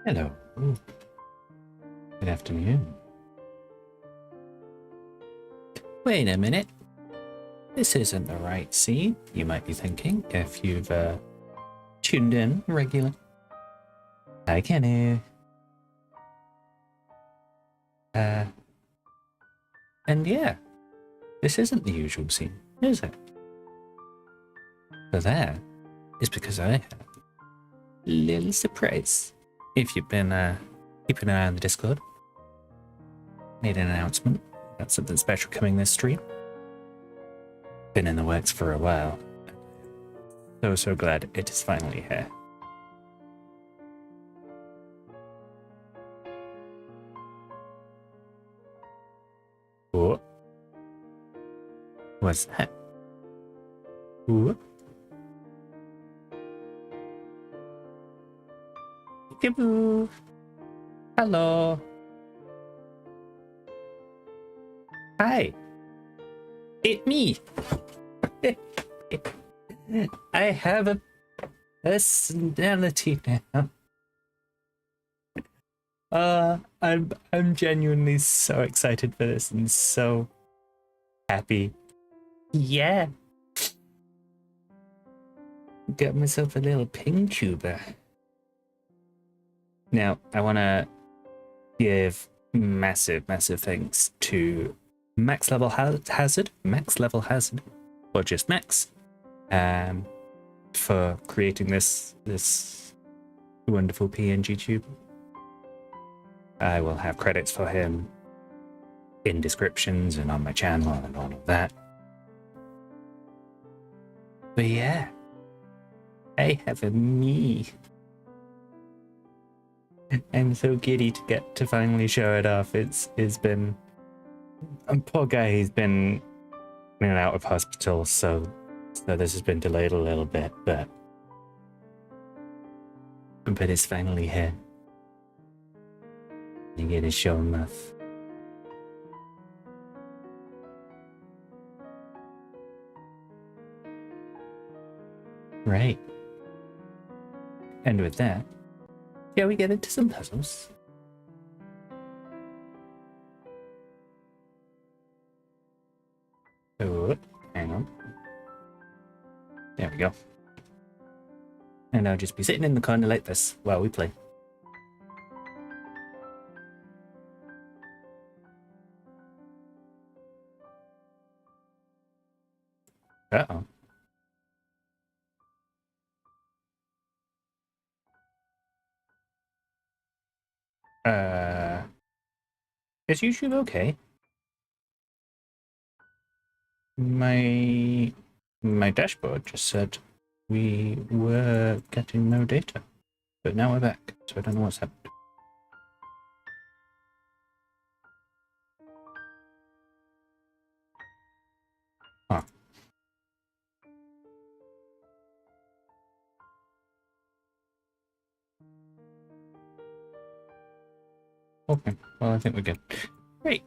Hello. Ooh. Good afternoon. Wait a minute. This isn't the right scene, you might be thinking, if you've tuned in regularly. Hi, Kenny. And yeah, this isn't the usual scene, is it? But that is because I have a little surprise. If you've been keeping an eye on the Discord, made an announcement about something special coming this stream. Been in the works for a while. So glad it is finally here. Oh. What's that? Ooh. Peekaboo. Hello. Hi. It's me. I have a personality now. I'm genuinely so excited for this and so happy. Yeah. Got myself a little ping tuber. Now, I want to give massive thanks to Max Level Hazard, or just Max, for creating this wonderful PNG tube. I will have credits for him in descriptions and on my channel and all of that. But yeah, I have a me. I'm so giddy to get to finally show it off. It's been, poor guy, he's been in and out of hospital, so this has been delayed a little bit, but it's finally here. You get to show him off. Right. And with that, shall we get into some puzzles? Oh, hang on. There we go. And I'll just be sitting in the corner like this while we play. Uh-oh. Is YouTube okay? My dashboard just said we were getting no data, but now we're back, so I don't know what's happened. Huh. Okay, well, I think we're good. Great.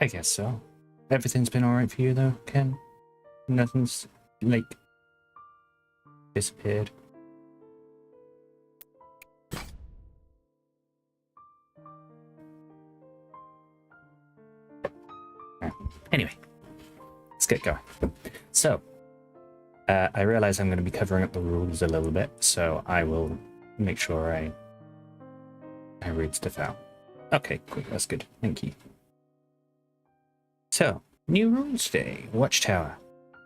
I guess so. Everything's been alright for you, though, Ken? Nothing's, like, disappeared. Anyway, let's get going. So, I realize I'm going to be covering up the rules a little bit, so I will make sure I read stuff out. Okay, cool, that's good. Thank you. So, new rules today. Watchtower.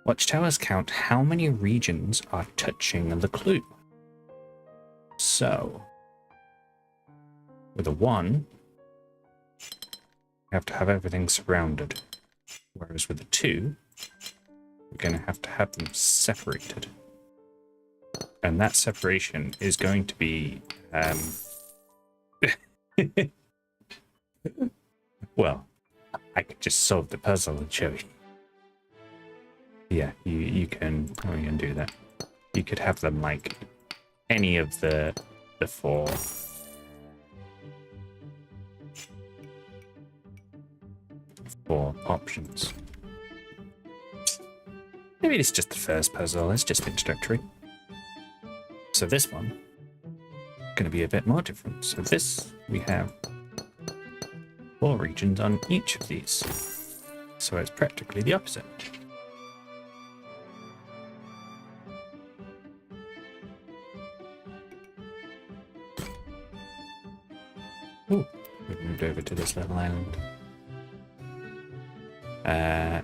Watchtowers count how many regions are touching the clue. So, with a 1, you have to have everything surrounded. Whereas with a 2, we're going to have them separated. And that separation is going to be... well, I could just solve the puzzle and show you. Yeah, you can do that. You could have them like any of the 4 options. Maybe it's just the first puzzle. It's just introductory. So this one going to be a bit more different. So this, we have 4 regions on each of these. So it's practically the opposite. Ooh, we've moved over to this little island.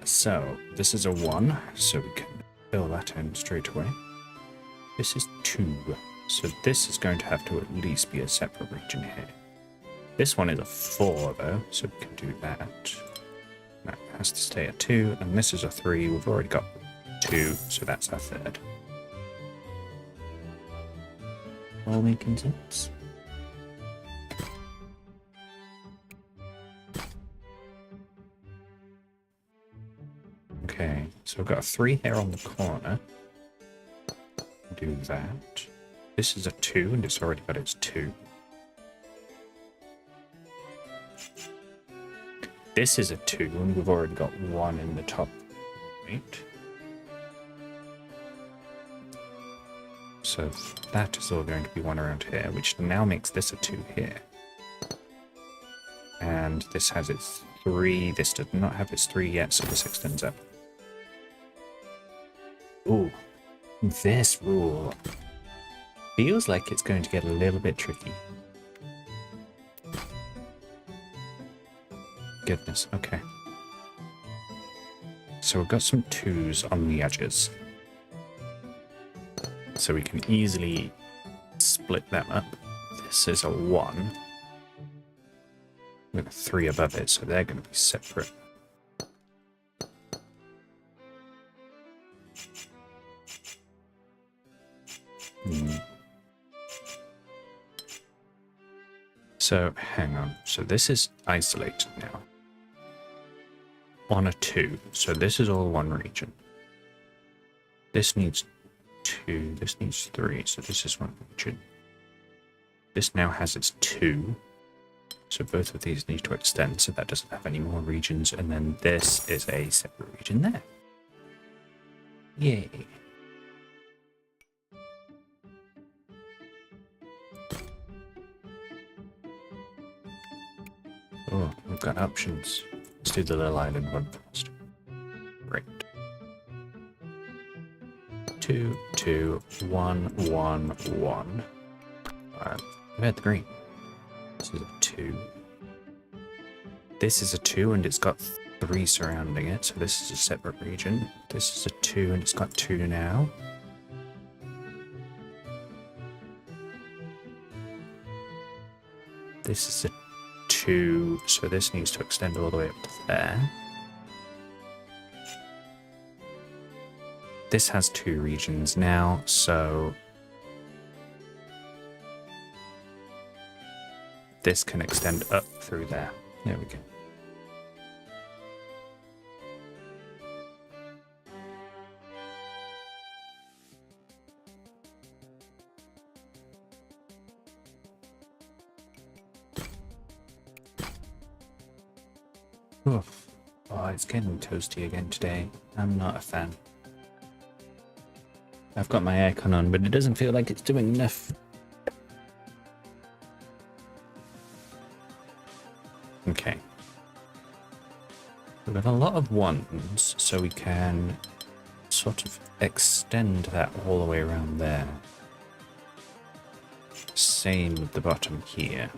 So this is a 1, so we can fill that in straight away. This is 2, so this is going to have to at least be a separate region here. This one is a 4 though, so we can do that. That has to stay at 2, and this is a 3. We've already got 2, so that's our 3rd. All making sense? Okay, so we've got a 3 here on the corner. Do that. This is a 2, and it's already got its 2. This is a 2, and we've already got 1 in the top right. So that is all going to be 1 around here, which now makes this a 2 here. And this has its 3. This does not have its 3 yet, so this extends up. Ooh, this rule feels like it's going to get a little bit tricky. Goodness, okay. So we've got some 2s on the edges. So we can easily split them up. This is a 1 with a 3 above it, so they're going to be separate. So hang on, so this is isolated now. On a 2, so this is all 1 region. This needs 2, this needs 3, so this is 1 region. This now has its 2, so both of these need to extend, so that doesn't have any more regions, and then this is a separate region there. Yay. Oh, we've got options. Let's do the little island one first. Right. 2, 2, 1, 1, 1. I've had the green. This is a 2. This is a 2 and it's got 3 surrounding it, so this is a separate region. This is a 2 and it's got 2 now. This is a 2, so this needs to extend all the way up to there. This has 2 regions now, so this can extend up through there. There we go. Oof. Oh, it's getting toasty again today. I'm not a fan. I've got my aircon on, but it doesn't feel like it's doing enough. Okay. We've got a lot of 1s, so we can sort of extend that all the way around there. Same with the bottom here.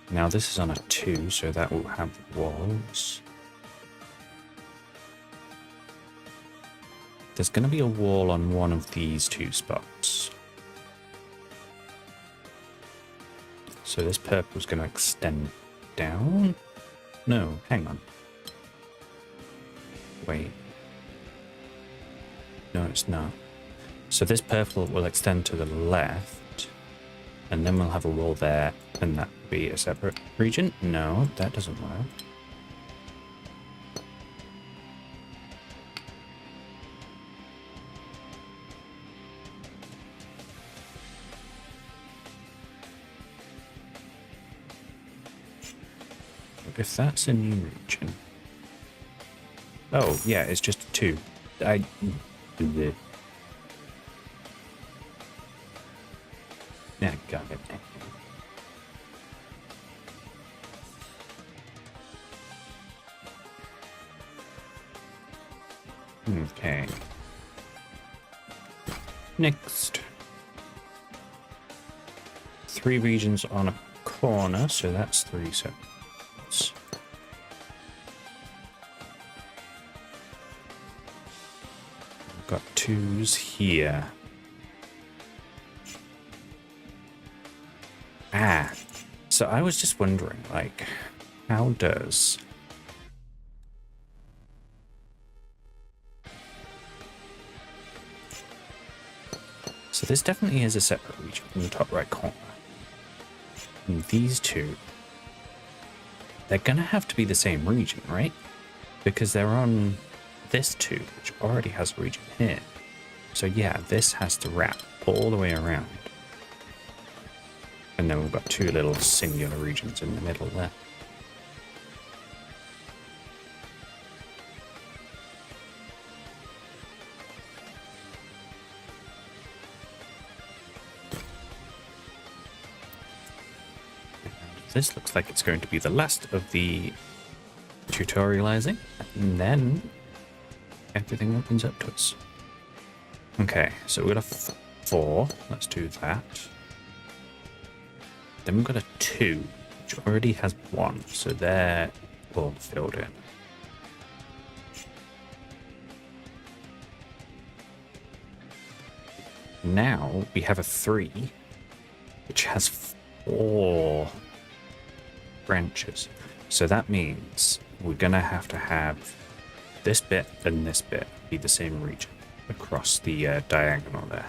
Now this is on a 2, so that will have walls. There's going to be a wall on one of these 2 spots. So this purple is going to extend down? No, hang on. Wait. No, it's not. So this purple will extend to the left, and then we'll have a wall there, and that will be a separate region? No, that doesn't work. If that's a new region, Oh, yeah, it's just a 2. I... Yeah, got it. Okay. Next. 3 regions on a corner, so that's 3 seconds. We've got 2s here. Ah, so I was just wondering, like, how does... So this definitely is a separate region in the top right corner. And these 2, they're gonna have to be the same region, right? Because they're on this 2, which already has a region here. So yeah, this has to wrap all the way around. And then we've got 2 little singular regions in the middle there. This looks like it's going to be the last of the tutorializing, and then everything opens up to us. Okay, so we've got a 4. Let's do that. Then we've got a 2, which already has 1, so they're all filled in. Now we have a 3, which has 4 branches. So that means we're gonna have to have this bit and this bit be the same region across the diagonal there.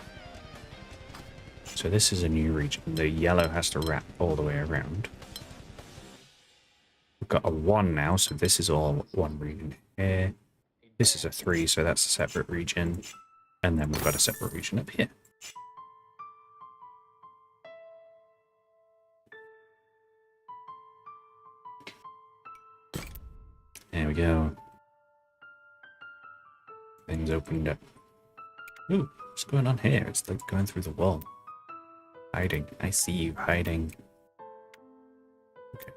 So this is a new region. The yellow has to wrap all the way around. We've got a 1 now, so this is all one region here. This is a 3, so that's a separate region. And then we've got a separate region up here. There we go. Things opened up. Ooh, what's going on here? It's like going through the wall. Hiding. I see you hiding. Okay.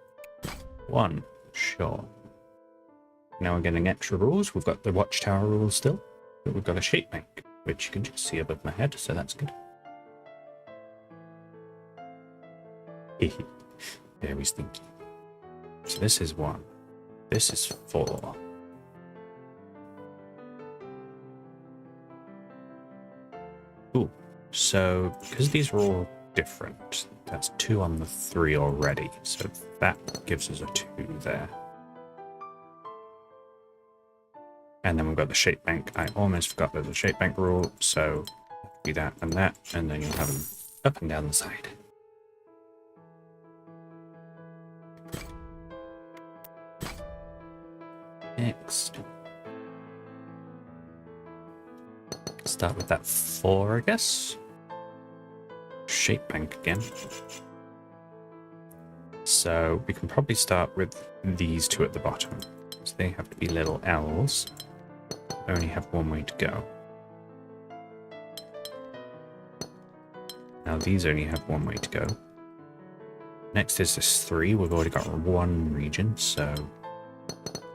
1. Sure. Now we're getting extra rules. We've got the watchtower rules still. But we've got a shape bank, which you can just see above my head, so that's good. Very stinky. So this is 1. This is 4. Ooh. So because these are all different, that's 2 on the 3 already. So that gives us a 2 there. And then we've got the shape bank. I almost forgot there's a shape bank rule, so do that, and then you'll have them up and down the side. Next. Start with that 4, I guess. Shape bank again. So we can probably start with these 2 at the bottom. So they have to be little L's. They only have 1 way to go. Now these only have 1 way to go. Next is this 3. We've already got 1 region, so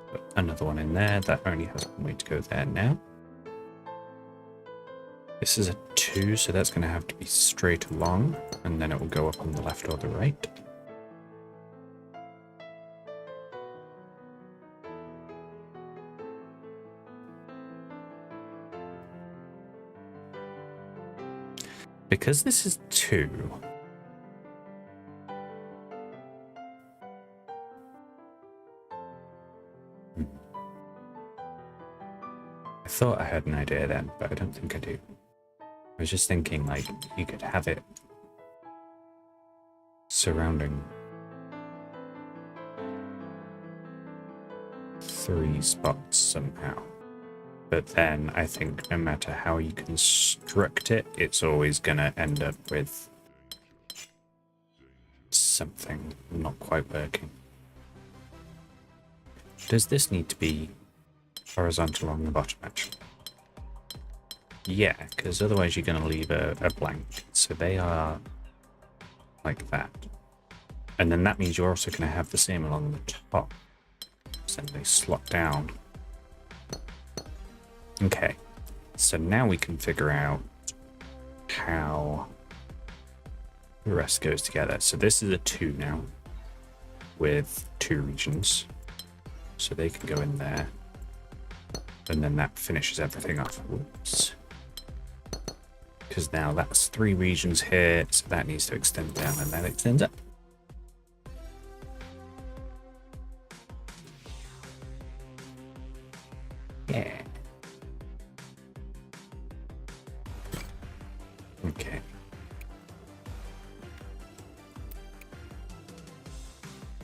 put another 1 in there. That only has 1 way to go there now. This is a 2, so that's going to have to be straight along, and then it will go up on the left or the right. Because this is 2, I thought I had an idea then, but I don't think I do. I was just thinking, like, you could have it surrounding 3 spots somehow. But then I think no matter how you construct it, it's always going to end up with something not quite working. Does this need to be horizontal on the bottom edge. Yeah, because otherwise you're going to leave a blank. So they are like that. And then that means you're also going to have the same along the top. So they slot down. Okay. So now we can figure out how the rest goes together. So this is a 2 now with 2 regions. So they can go in there. And then that finishes everything off. Whoops. Because now that's 3 regions here, so that needs to extend down, and that extends up. Yeah. Okay.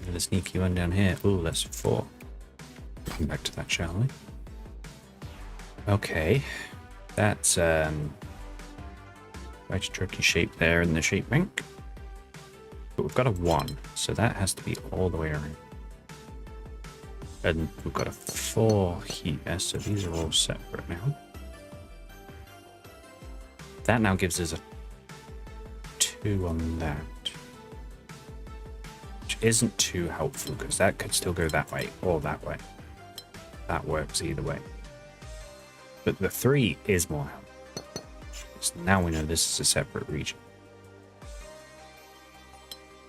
And a sneaky one down here. Ooh, that's 4. Come back to that, shall we? Okay. That's quite a tricky shape there in the shape bank. But we've got a 1, so that has to be all the way around. And we've got a 4 here, so these are all separate now. That now gives us a 2 on that. Which isn't too helpful, because that could still go that way or that way. That works either way. But the 3 is more helpful. So now we know this is a separate region.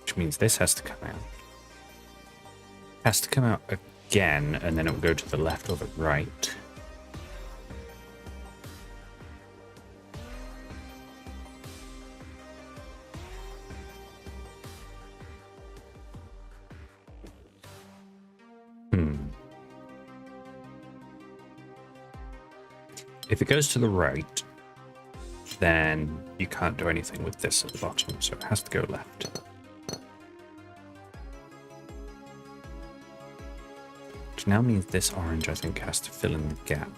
Which means this has to come out. Has to come out again, and then it will go to the left or the right. If it goes to the right, then you can't do anything with this at the bottom, so it has to go left. Which now means this orange, I think, has to fill in the gap.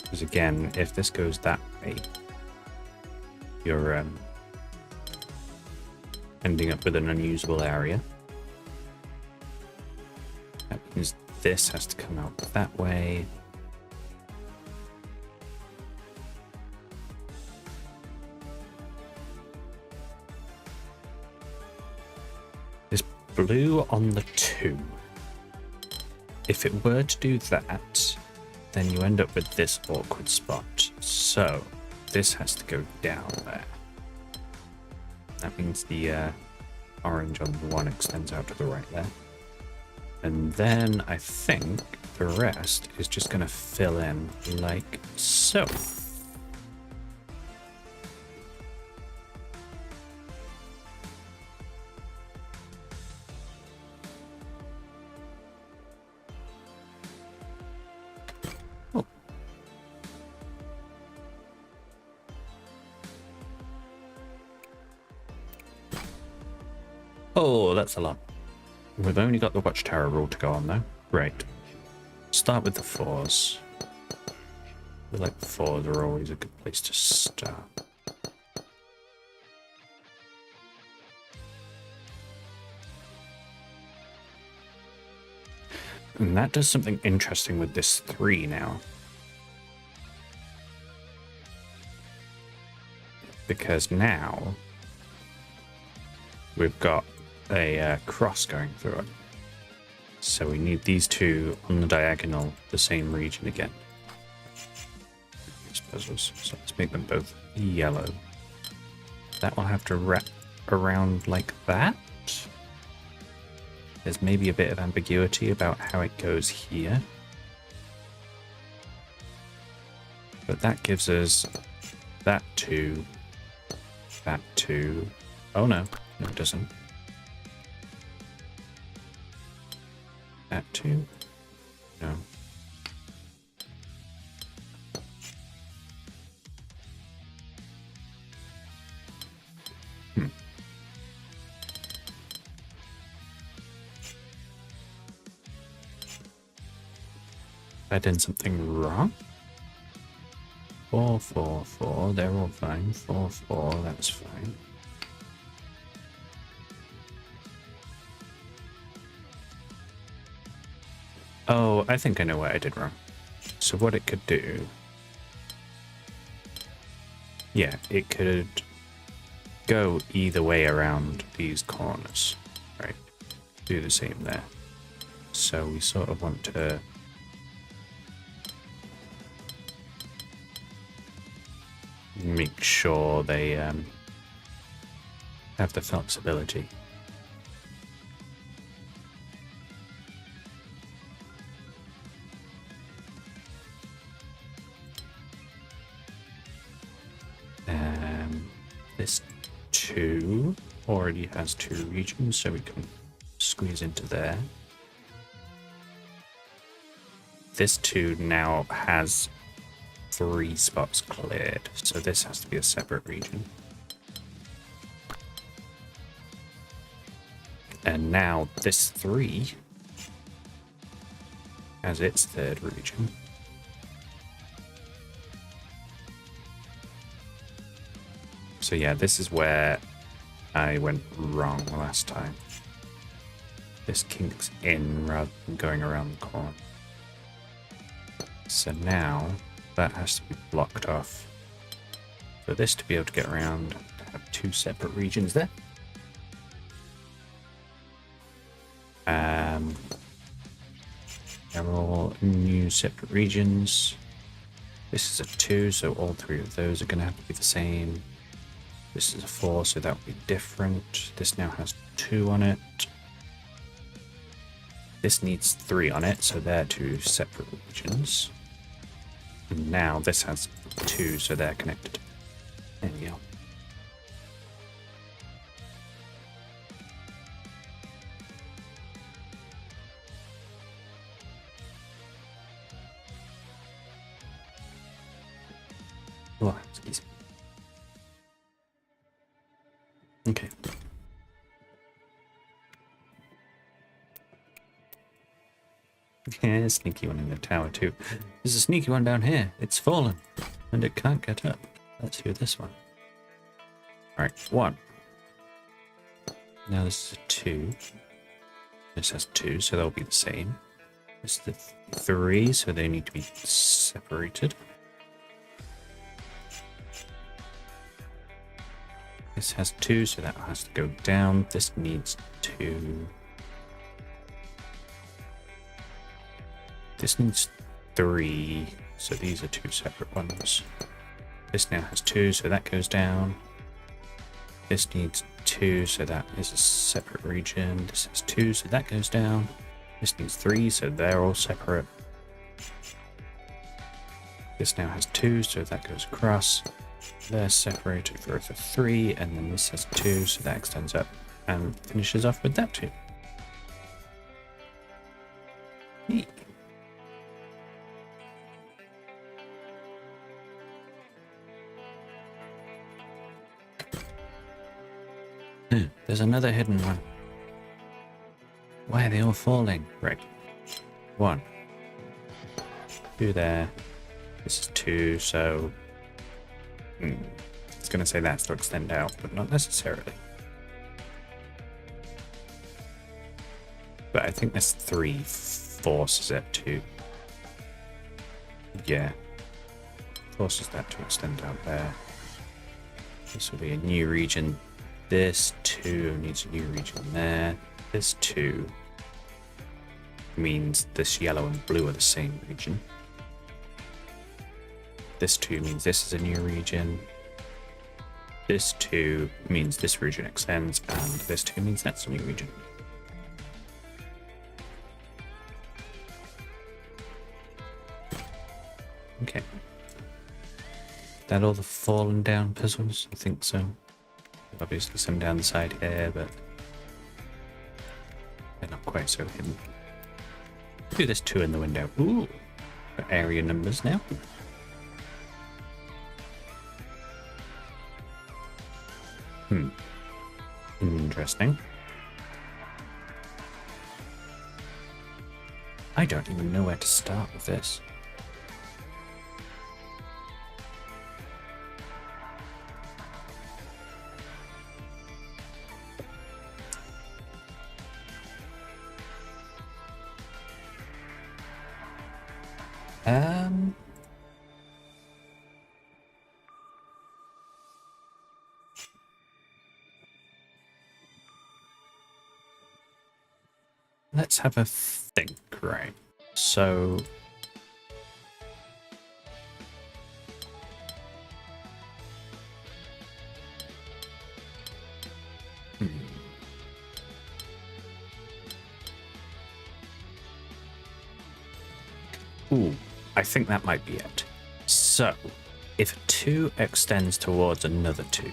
Because again, if this goes that way, you're ending up with an unusable area. That means this has to come out that way. Blue on the 2. If it were to do that, then you end up with this awkward spot. So this has to go down there. That means the orange on the 1 extends out to the right there. And then I think the rest is just going to fill in like so. Oh, that's a lot. We've only got the Watchtower rule to go on though. Great. Start with the 4s. I feel like the 4s are always a good place to start. And that does something interesting with this 3 now. Because now we've got a cross going through it. So we need these 2 on the diagonal, the same region again. These puzzles. So let's make them both yellow. That will have to wrap around like that. There's maybe a bit of ambiguity about how it goes here. But that gives us that 2, that 2. Oh no, no it doesn't. That 2? No. I did something wrong? 4, 4, 4, they're all fine. 4, 4, that's fine. Oh, I think I know what I did wrong. so what it could do... Yeah, it could go either way around these corners, right? Do the same there. So we sort of want to... make sure they have the flexibility. This 2 already has 2 regions, so we can squeeze into there. This 2 now has 3 spots cleared, so this has to be a separate region. And now this 3 has its 3rd region. So yeah, this is where I went wrong last time. This kinks in rather than going around the corner. So now that has to be blocked off. For this to be able to get around, I have 2 separate regions there. They're all new separate regions. This is a 2, so all 3 of those are going to have to be the same. This is a 4, so that would be different. This now has 2 on it. This needs 3 on it, so they're 2 separate regions. And now this has 2, so they're connected. There we go. Oh, it's easy. Okay. Yeah, sneaky one in the tower too. There's a sneaky one down here. It's fallen, and it can't get up. Let's do this one. Alright, 1. Now this is a 2. This has 2, so they'll be the same. This is the 3, so they need to be separated. This has 2, so that has to go down. This needs 2. This needs 3, so these are 2 separate ones. This now has 2, so that goes down. This needs 2, so that is a separate region. This has 2, so that goes down. This needs 3, so they're all separate. This now has 2, so that goes across. They're separated for a 3, and then this has 2, so that extends up and finishes off with that 2. Neat. There's another hidden one. Why are they all falling? Right. 1. 2 there. This is 2, so... It's going to say that's to extend out, but not necessarily. But I think this 3 forces it to... Yeah. Forces that to extend out there. This will be a new region. This 2 needs a new region there. This 2 means this yellow and blue are the same region. This 2 means this is a new region. This 2 means this region extends, and this 2 means that's a new region. Okay. That all the fallen down puzzles? I think so. Obviously some down the side here, but they're not quite so hidden. Do this 2 in the window. Ooh! Got area numbers now. Interesting. I don't even know where to start with this. Um, let's have a think, right? So, ooh, I think that might be it. So, if a 2 extends towards another 2,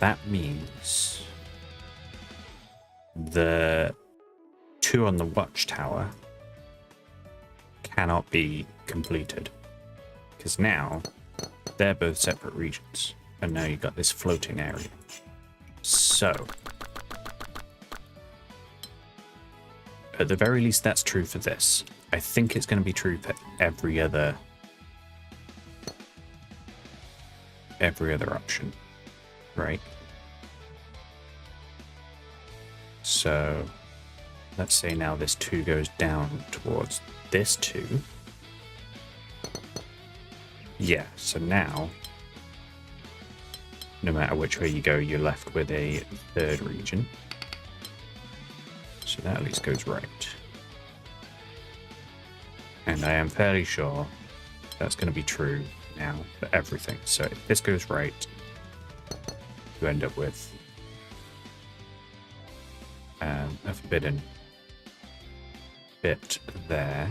that means the 2 on the watchtower cannot be completed. Because now they're both separate regions. And now you've got this floating area. So, at the very least, that's true for this. I think it's going to be true for every other option, right? So, let's say now this 2 goes down towards this 2. Yeah, so now, no matter which way you go, you're left with a third region. So that at least goes right. And I am fairly sure that's going to be true now for everything. So if this goes right, you end up with a forbidden bit there.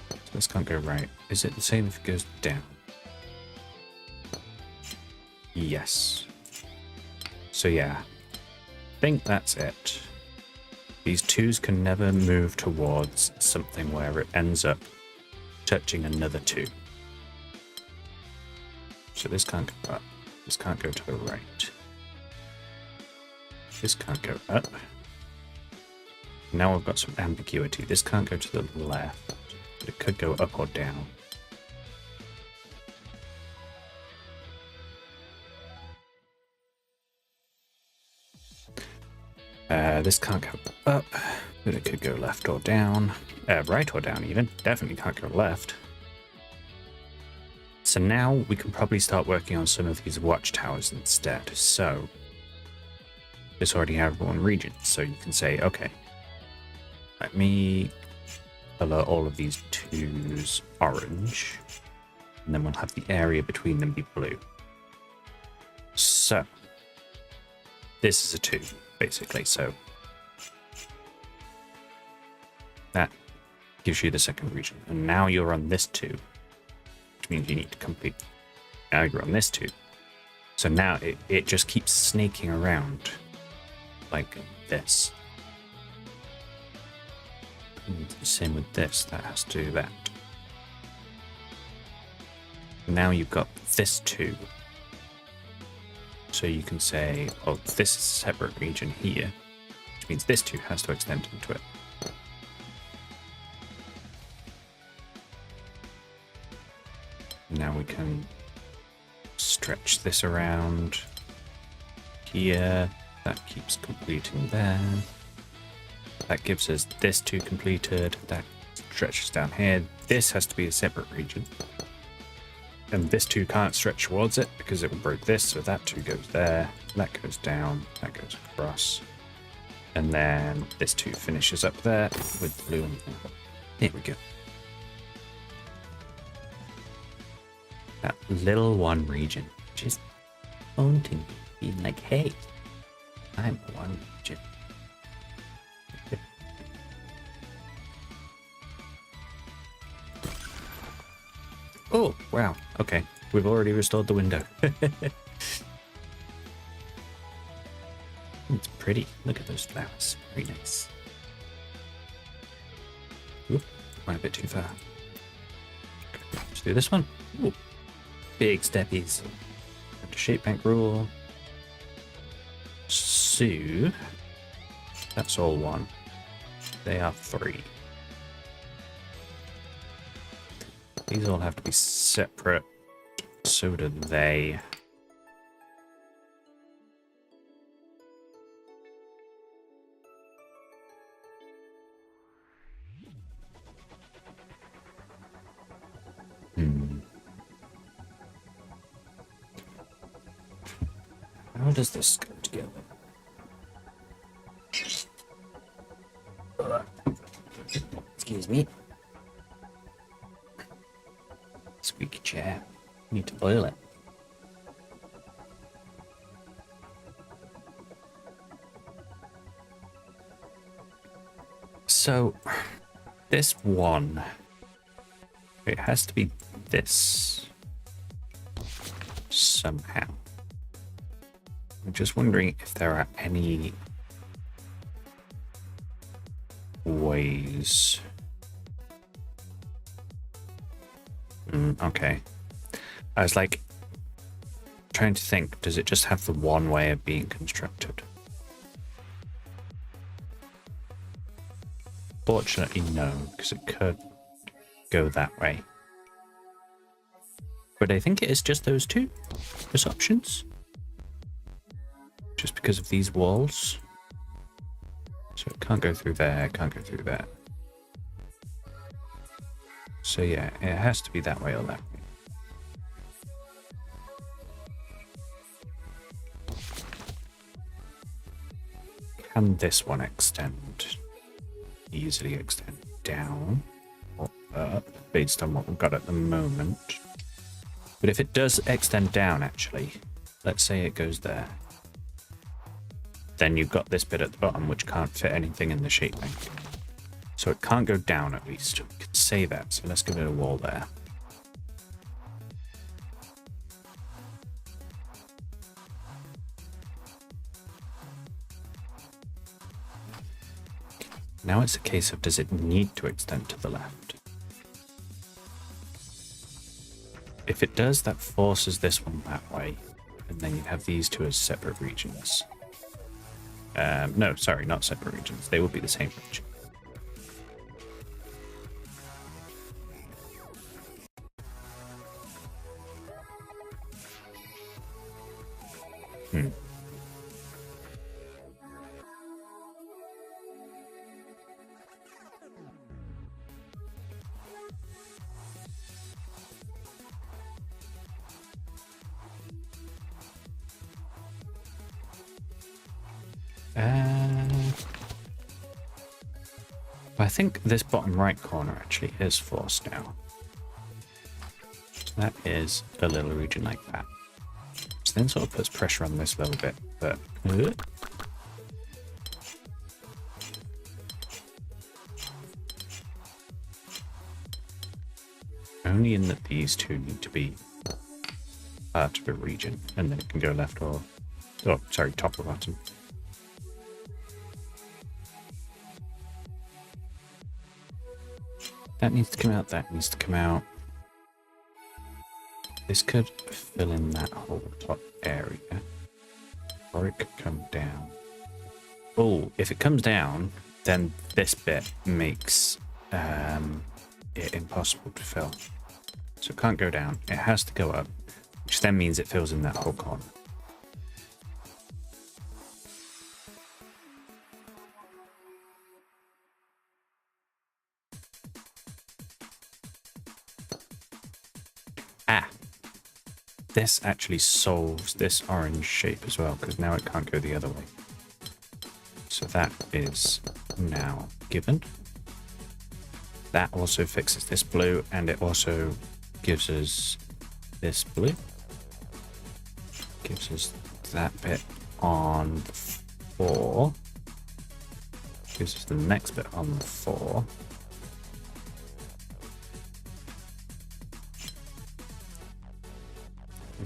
So this can't go right. Is it the same if it goes down? Yes. So yeah, I think that's it. These 2s can never move towards something where it ends up touching another 2. So this can't go up. This can't go to the right. This can't go up. Now I've got some ambiguity. This can't go to the left, but it could go up or down. This can't go up, but it could go left or down. Right or down even. Definitely can't go left. So now we can probably start working on some of these watchtowers instead. So this already have one region, so you can say, okay, let me color all of these 2s orange, and then we'll have the area between them be blue. So this is a 2, basically, so that gives you the second region. And now you're on this 2, which means you need to complete. Now you're on this 2. So now it just keeps snaking around like this. And same with this, that has to do that. Now you've got this 2. So you can say, oh, this is a separate region here, which means this 2 has to extend into it. Now we can stretch this around here. That keeps completing there. That gives us this 2 completed. That stretches down here. This has to be a separate region. And this 2 can't stretch towards it because it will break this. So that 2 goes there. That goes down. That goes across. And then this 2 finishes up there with blue and blue. There we go. That little one region just haunting me, being like, hey, I'm one region. Oh, wow. Okay. We've already restored the window. It's pretty. Look at those flowers. Very nice. Oop, went a bit too far. Let's do this one. Ooh. Big steppies. Shape bank rule. So, that's all 1. They are 3. These all have to be separate. So do they. How does this go together? Excuse me. Squeaky chair. Need to oil it. So, this one, it has to be this somehow. I'm just wondering if there are any ways. Okay. I was like trying to think, does it just have the one way of being constructed? Fortunately, no, because it could go that way. But I think it is just those two as options. Just because of these walls. So it can't go through there, can't go through there. So yeah, it has to be that way or that way. Can this one extend? Easily extend down or up based on what we've got at the moment. But if it does extend down, actually, let's say it goes there, then you've got this bit at the bottom which can't fit anything in the shape bank. So it can't go down at least. We could say that, so let's give it a wall there. Now it's a case of, does it need to extend to the left? If it does, that forces this one that way, and then you have these two as separate regions. No, sorry, not separate regions. They will be the same region. I think this bottom right corner actually is forced now. So that is a little region like that. So then sort of puts pressure on this a little bit, but only in that these two need to be part of a region, and then it can go left or sorry, top or bottom. That needs to come out, that needs to come out. This could fill in that whole top area. Or it could come down. Oh, if it comes down, then this bit makes it impossible to fill. So it can't go down, it has to go up, which then means it fills in that whole corner. This actually solves this orange shape as well, because now it can't go the other way. So that is now given. That also fixes this blue, and it also gives us this blue. Gives us that bit on the 4. Gives us the next bit on the 4.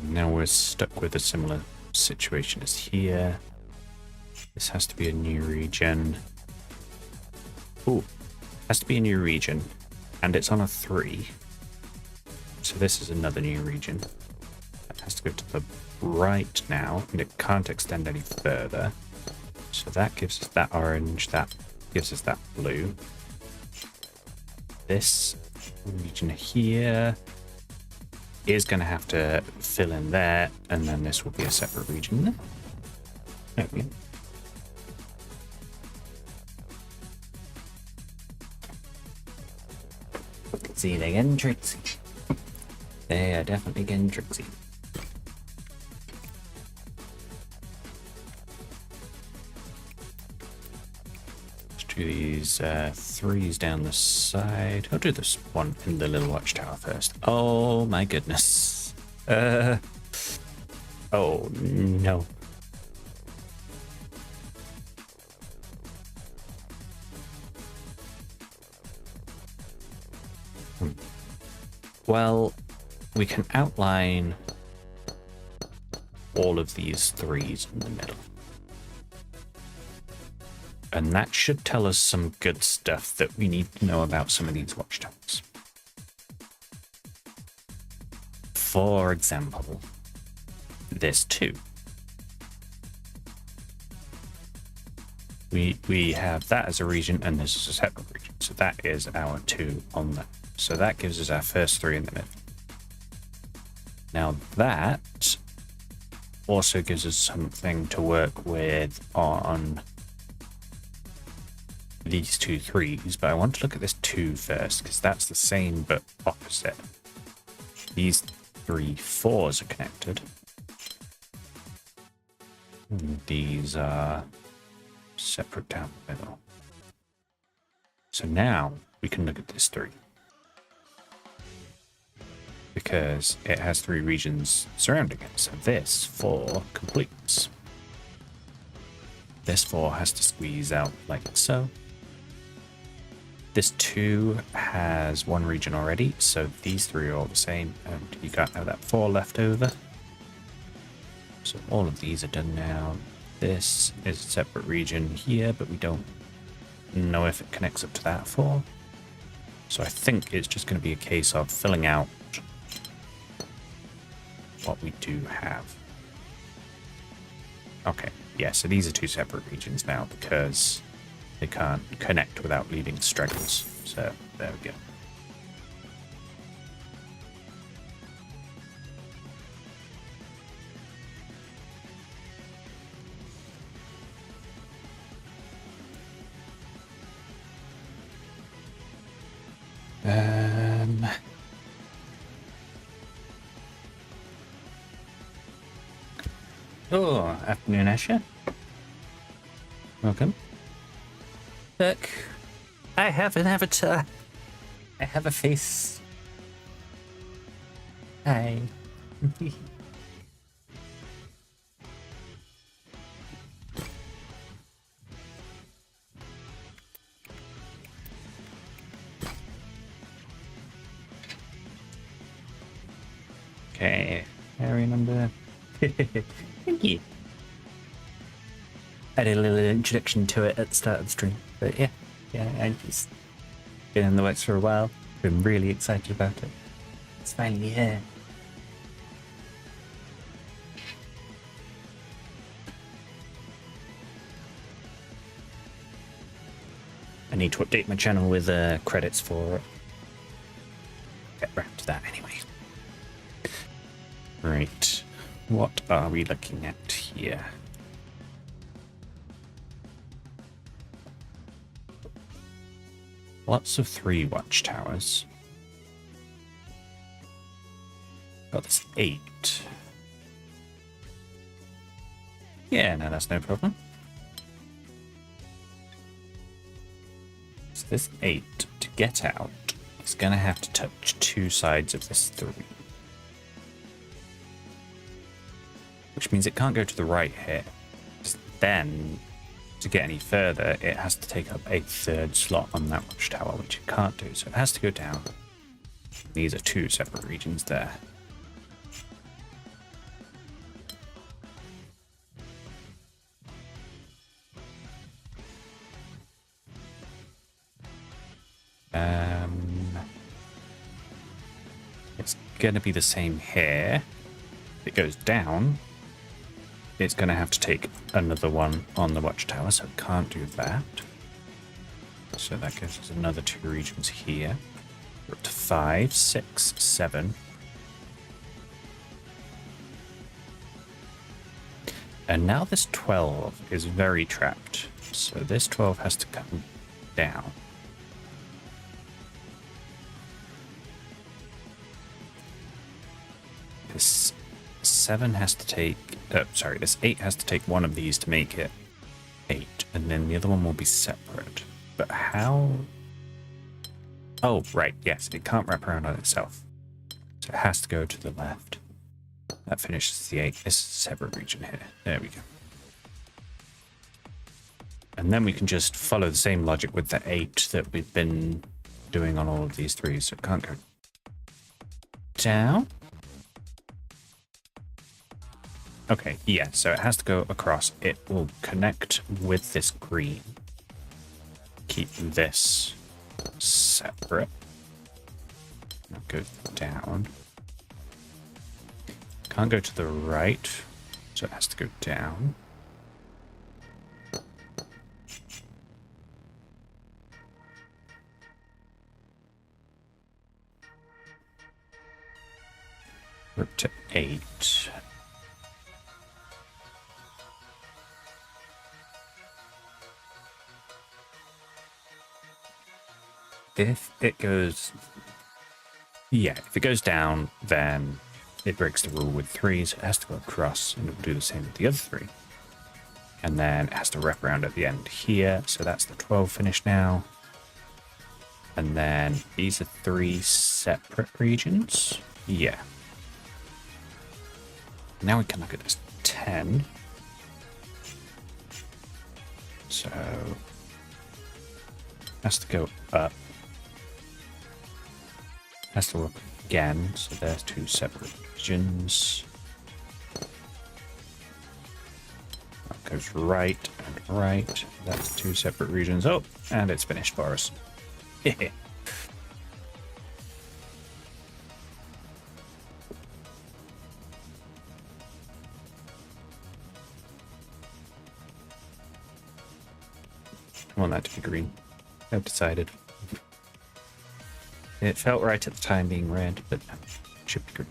Now we're stuck with a similar situation as here. This has to be a new region. Ooh, has to be a new region, and it's on a 3. So this is another new region. That has to go to the right now, and it can't extend any further. So that gives us that orange, that gives us that blue. This region here is going to have to fill in there, and then this will be a separate region there. There we go. See, they're getting tricksy. They are definitely getting tricksy. do these 3s down the side. I'll do this one in the little watchtower first. Oh my goodness. Oh no. Well, we can outline all of these 3s in the middle. And that should tell us some good stuff that we need to know about some of these watchtowers. For example, this 2. We have that as a region, and this is a separate region. So that is our 2 on that. So that gives us our first 3 in the middle. Now that also gives us something to work with on these 2 3s, but I want to look at this 2 first, because that's the same but opposite. These 3 4s are connected. These are separate down the middle. So now we can look at this 3. Because it has 3 regions surrounding it. So this 4 completes. This 4 has to squeeze out like so. This 2 has 1 region already, so these 3 are all the same, and you got now that 4 left over. So all of these are done now. This is a separate region here, but we don't know if it connects up to that 4. So I think it's just going to be a case of filling out what we do have. Okay, yeah, so these are 2 separate regions now because they can't connect without leaving straggles. So there we go. Oh, afternoon, Asher. Welcome. Look, I have an avatar. I have a face. Hi. Okay, area number. Thank you. I did a little introduction to it at the start of the stream, but yeah, I just been in the works for a while. Been really excited about it. It's finally here. I need to update my channel with credits for it. Get around to that anyway. Right, what are we looking at here? Lots of 3 watchtowers. Got this 8. Yeah, no, that's no problem. So this 8, to get out, is going to have to touch 2 sides of this 3. Which means it can't go to the right here. Then, to get any further, it has to take up a 3rd slot on that watchtower, which it can't do. So it has to go down. These are 2 separate regions there. It's going to be the same here. If it goes down, it's going to have to take another one on the watchtower, so it can't do that. So that gives us another 2 regions here. We're up to 5, 6, 7. And now this 12 is very trapped. So this 12 has to come down. This 7 has to take, this 8 has to take one of these to make it 8, and then the other one will be separate. But how? Oh, right. Yes, it can't wrap around on itself. So it has to go to the left. That finishes the 8. This is a separate region here. There we go. And then we can just follow the same logic with the 8 that we've been doing on all of these 3s. So it can't go down. Okay, yeah, so it has to go across. It will connect with this green. Keep this separate. Now go down. Can't go to the right, so it has to go down. We're up to 8. If it goes... Yeah, if it goes down, then it breaks the rule with 3s. It has to go across, and it will do the same with the other 3. And then it has to wrap around at the end here. So that's the 12 finish now. And then these are 3 separate regions. Yeah. Now we can look at this 10. So has to go up. Has to work again. So there's 2 separate regions. That goes right and right. That's 2 separate regions. Oh, and it's finished for us. I want that to be green. I've decided. It felt right at the time being red, but no, it should be green.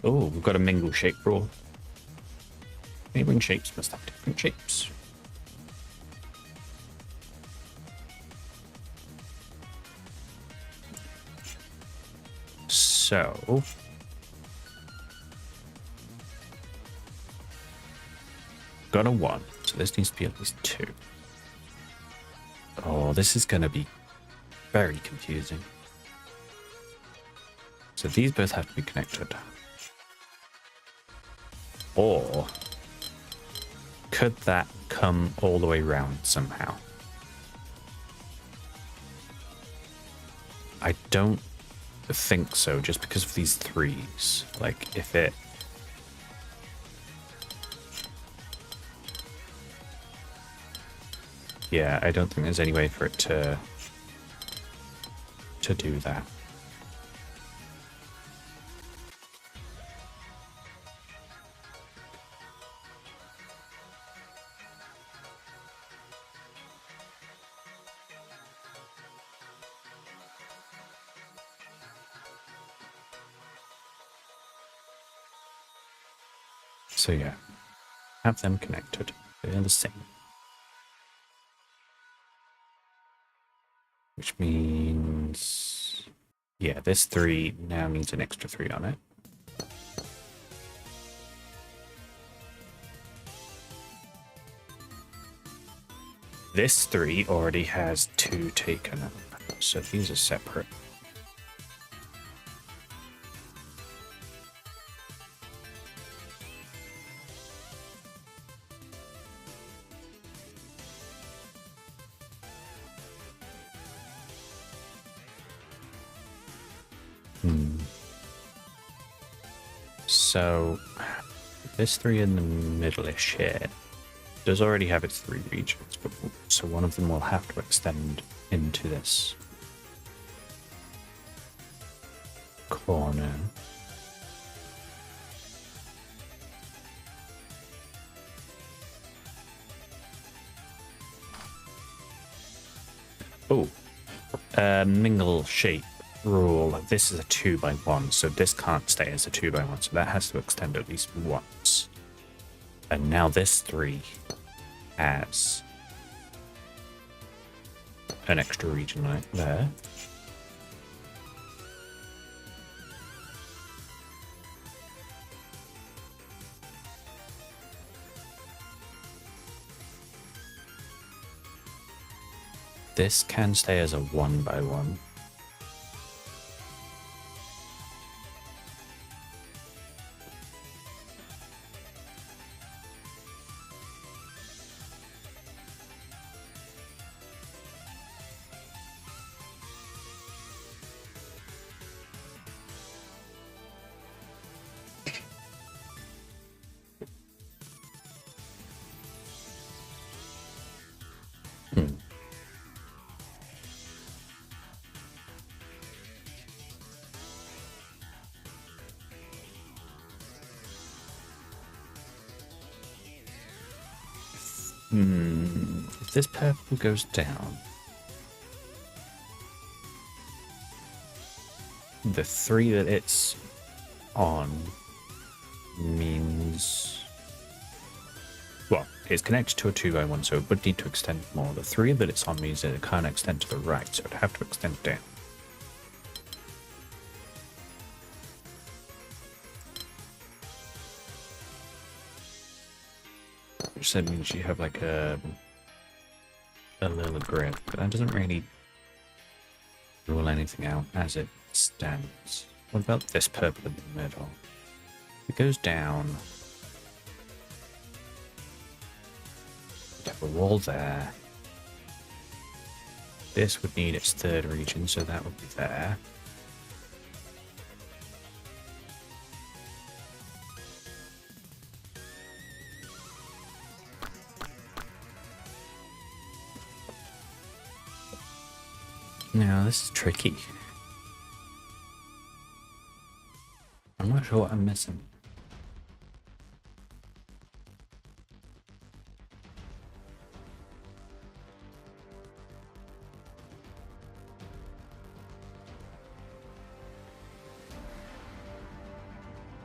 Oh, we've got a mingle shape rule. Neighboring shapes must have different shapes. So got a 1, so this needs to be at least 2. Oh, this is going to be very confusing. So these both have to be connected. Or could that come all the way around somehow? I don't think so, just because of these 3s. Like, if it... Yeah, I don't think there's any way for it to do that. So yeah, have them connected. They're the same. Which means, yeah, this 3 now needs an extra 3 on it. This 3 already has 2 taken up, so these are separate. So this 3 in the middle-ish here does already have its 3 regions, but so one of them will have to extend into this corner. Oh, mingle shape rule. This is a 2x1, so this can't stay as a 2x1, so that has to extend at least once. And now this 3 has an extra region right there. This can stay as a 1x1. If this purple goes down, the 3 that it's on means, well, it's connected to a 2x1, so it would need to extend more. The 3 that it's on means that it can't extend to the right, so it'd have to extend down. Which then means you have like a little grid, but that doesn't really rule anything out as it stands. What about this purple in the middle? If it goes down, you have a wall there. This would need its 3rd region, so that would be there. Now, this is tricky. I'm not sure what I'm missing.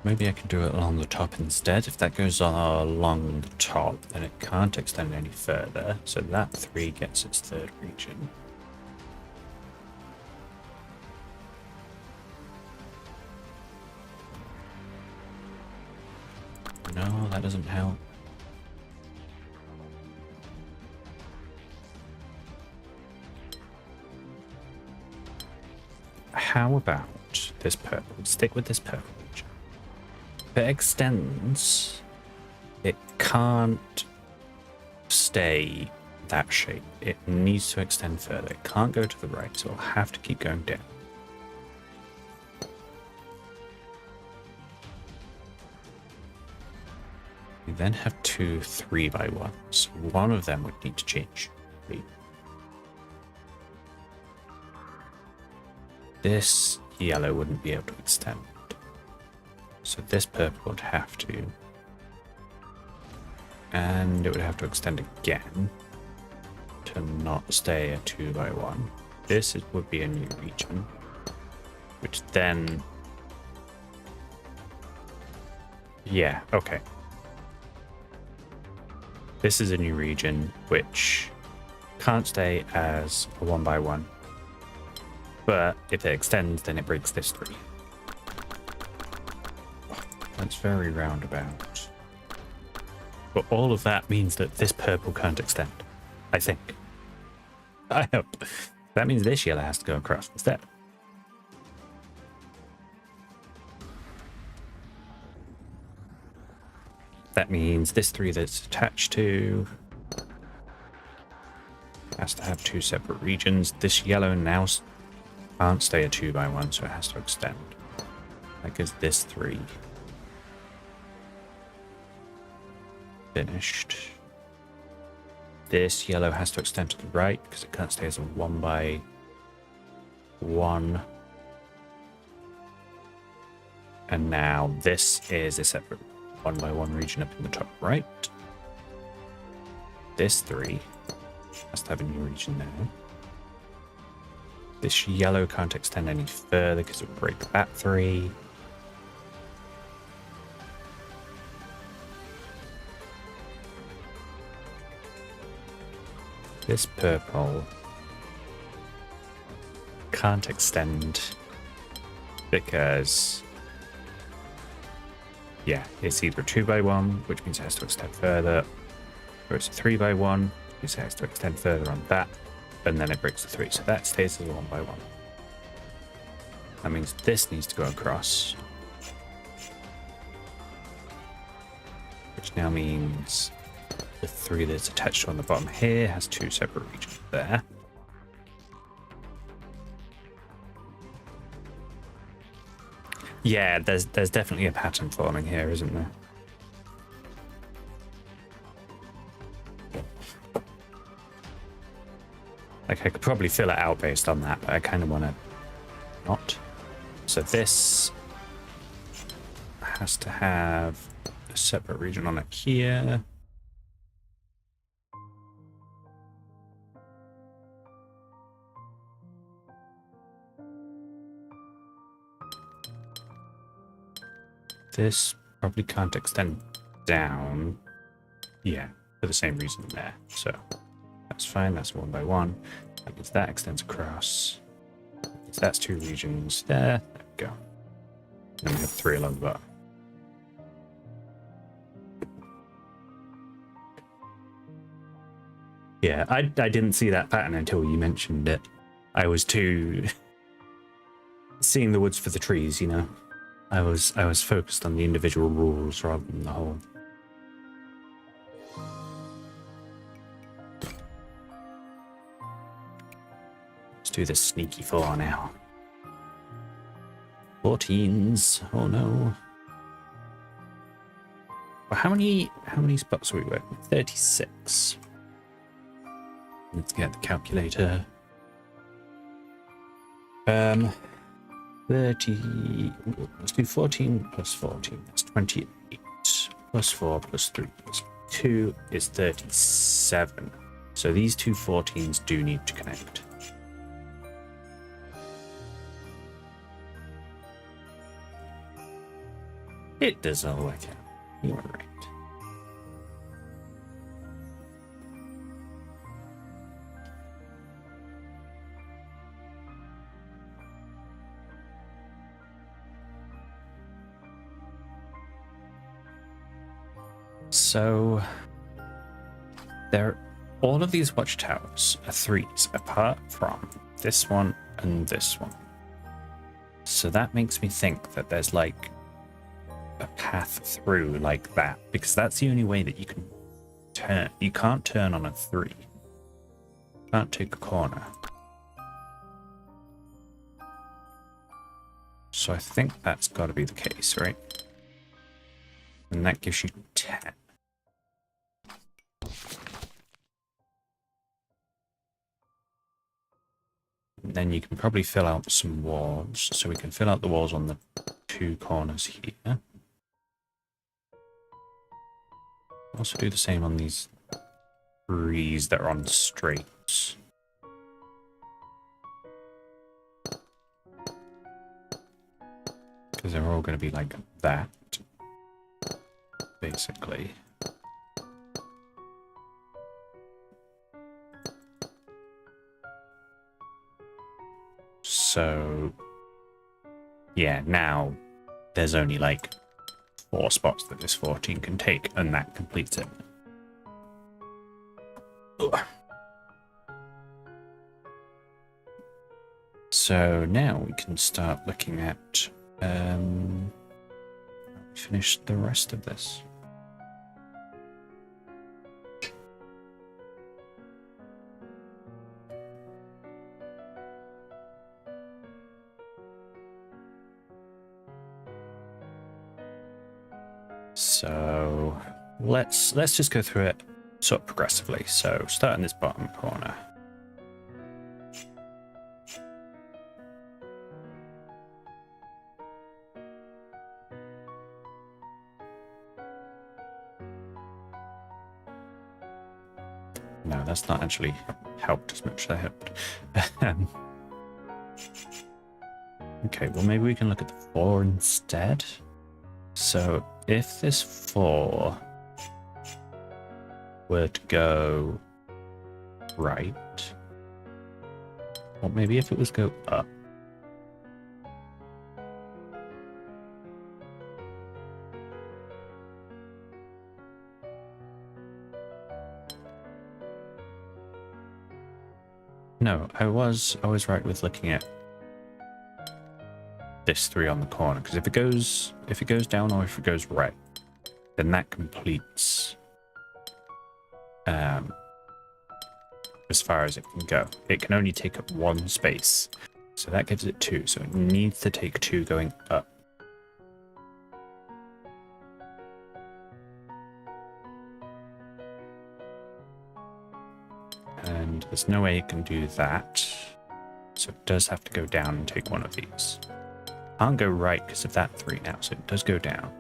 Maybe I can do it along the top instead. If that goes on along the top, then it can't extend any further. So that 3 gets its 3rd region. No, that doesn't help. How about this purple? Stick with this purple region. If it extends, it can't stay that shape. It needs to extend further. It can't go to the right, so it'll have to keep going down. We then have 2 3x1s. One of them would need to change. This yellow wouldn't be able to extend. So this purple would have to. And it would have to extend again to not stay a 2x1. This would be a new region, which then... Yeah, okay. This is a new region, which can't stay as a 1x1. But if it extends, then it breaks this 3. That's very roundabout. But all of that means that this purple can't extend. I think. I hope. That means this yellow has to go across instead. That means this 3 that's attached to has to have 2 separate regions. This yellow now can't stay a 2x1, so it has to extend. That gives this 3 finished. This yellow has to extend to the right because it can't stay as a 1x1. And now this is a separate 1x1 region up in the top right. This 3 has to have a new region now. This yellow can't extend any further because it would break that 3. This purple can't extend because, yeah, it's either a 2x1, which means it has to extend further, or it's a 3x1, which means it has to extend further on that. and then it breaks the 3. So that stays as a 1 by 1. That means this needs to go across, which now means the 3 that's attached to on the bottom here has 2 separate regions there. Yeah, there's definitely a pattern forming here, isn't there? Like, I could probably fill it out based on that, but I kind of want to not. So this has to have a separate region on it here. This probably can't extend down. Yeah, for the same reason there. So that's fine. That's 1 by 1. That means that extends across. So that's 2 regions there. There we go. And we have 3 along the bottom. Yeah, I didn't see that pattern until you mentioned it. I was too seeing the woods for the trees, you know. I was focused on the individual rules rather than the whole. Let's do this sneaky 4 now. 14s. Oh no. Well, how many spots are we working with? 36. Let's get the calculator. 30. Let's do 14 plus 14. That's 28. Plus 4 plus 3 plus 2 is 37. So these 2 14s do need to connect. It does all work out. You are right. So all of these watchtowers are 3s apart from this one and this one. So that makes me think that there's like a path through like that, because that's the only way that you can turn. You can't turn on a 3. You can't take a corner. So I think that's got to be the case, right? And that gives you 10. And then you can probably fill out some walls. So we can fill out the walls on the 2 corners here. Also do the same on these 3s that are on straights. Because they're all going to be like that, basically. So, yeah, now there's only like 4 spots that this 14 can take, and that completes it. Ugh. So now we can start looking at finish the rest of this. So let's just go through it sort of progressively. So start in this bottom corner. No, that's not actually helped as much as I hoped. Okay, well maybe we can look at the 4 instead. So if this 4 were to go right, or maybe if it was go up. No, I was right with looking at this 3 on the corner, because if it goes down or if it goes right, then that completes as far as it can go. It can only take up 1 space, so that gives it 2, so it needs to take 2 going up. And there's no way it can do that, so it does have to go down and take 1 of these. Can't go right because of that 3 now, so it does go down.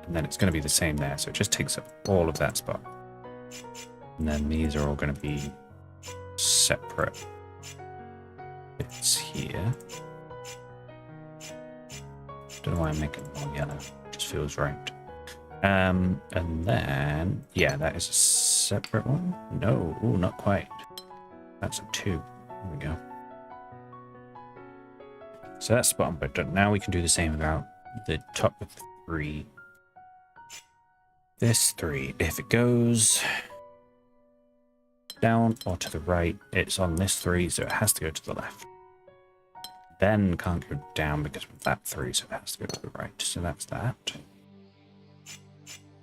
And then it's going to be the same there, so it just takes up all of that spot. And then these are all going to be separate bits here. Don't know why I'm making one yellow, it just feels right. And then, yeah, that is a separate one. No, ooh, not quite. That's a 2. There we go. So that's spot on, but now we can do the same about the top of the 3. This 3, if it goes down or to the right, it's on this 3, so it has to go to the left. Then can't go down because of that 3, so it has to go to the right. So that's that.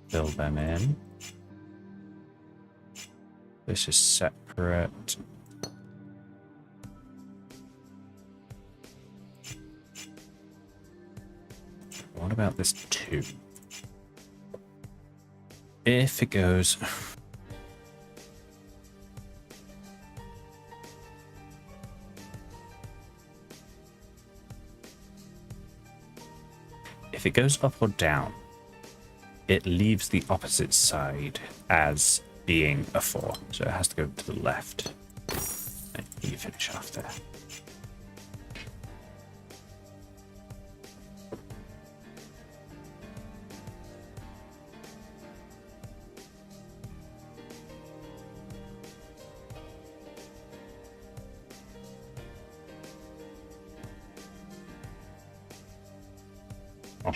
Fill them in. This is separate. What about this 2? If it goes... If it goes up or down, it leaves the opposite side as being a 4. So it has to go to the left. And you finish off there.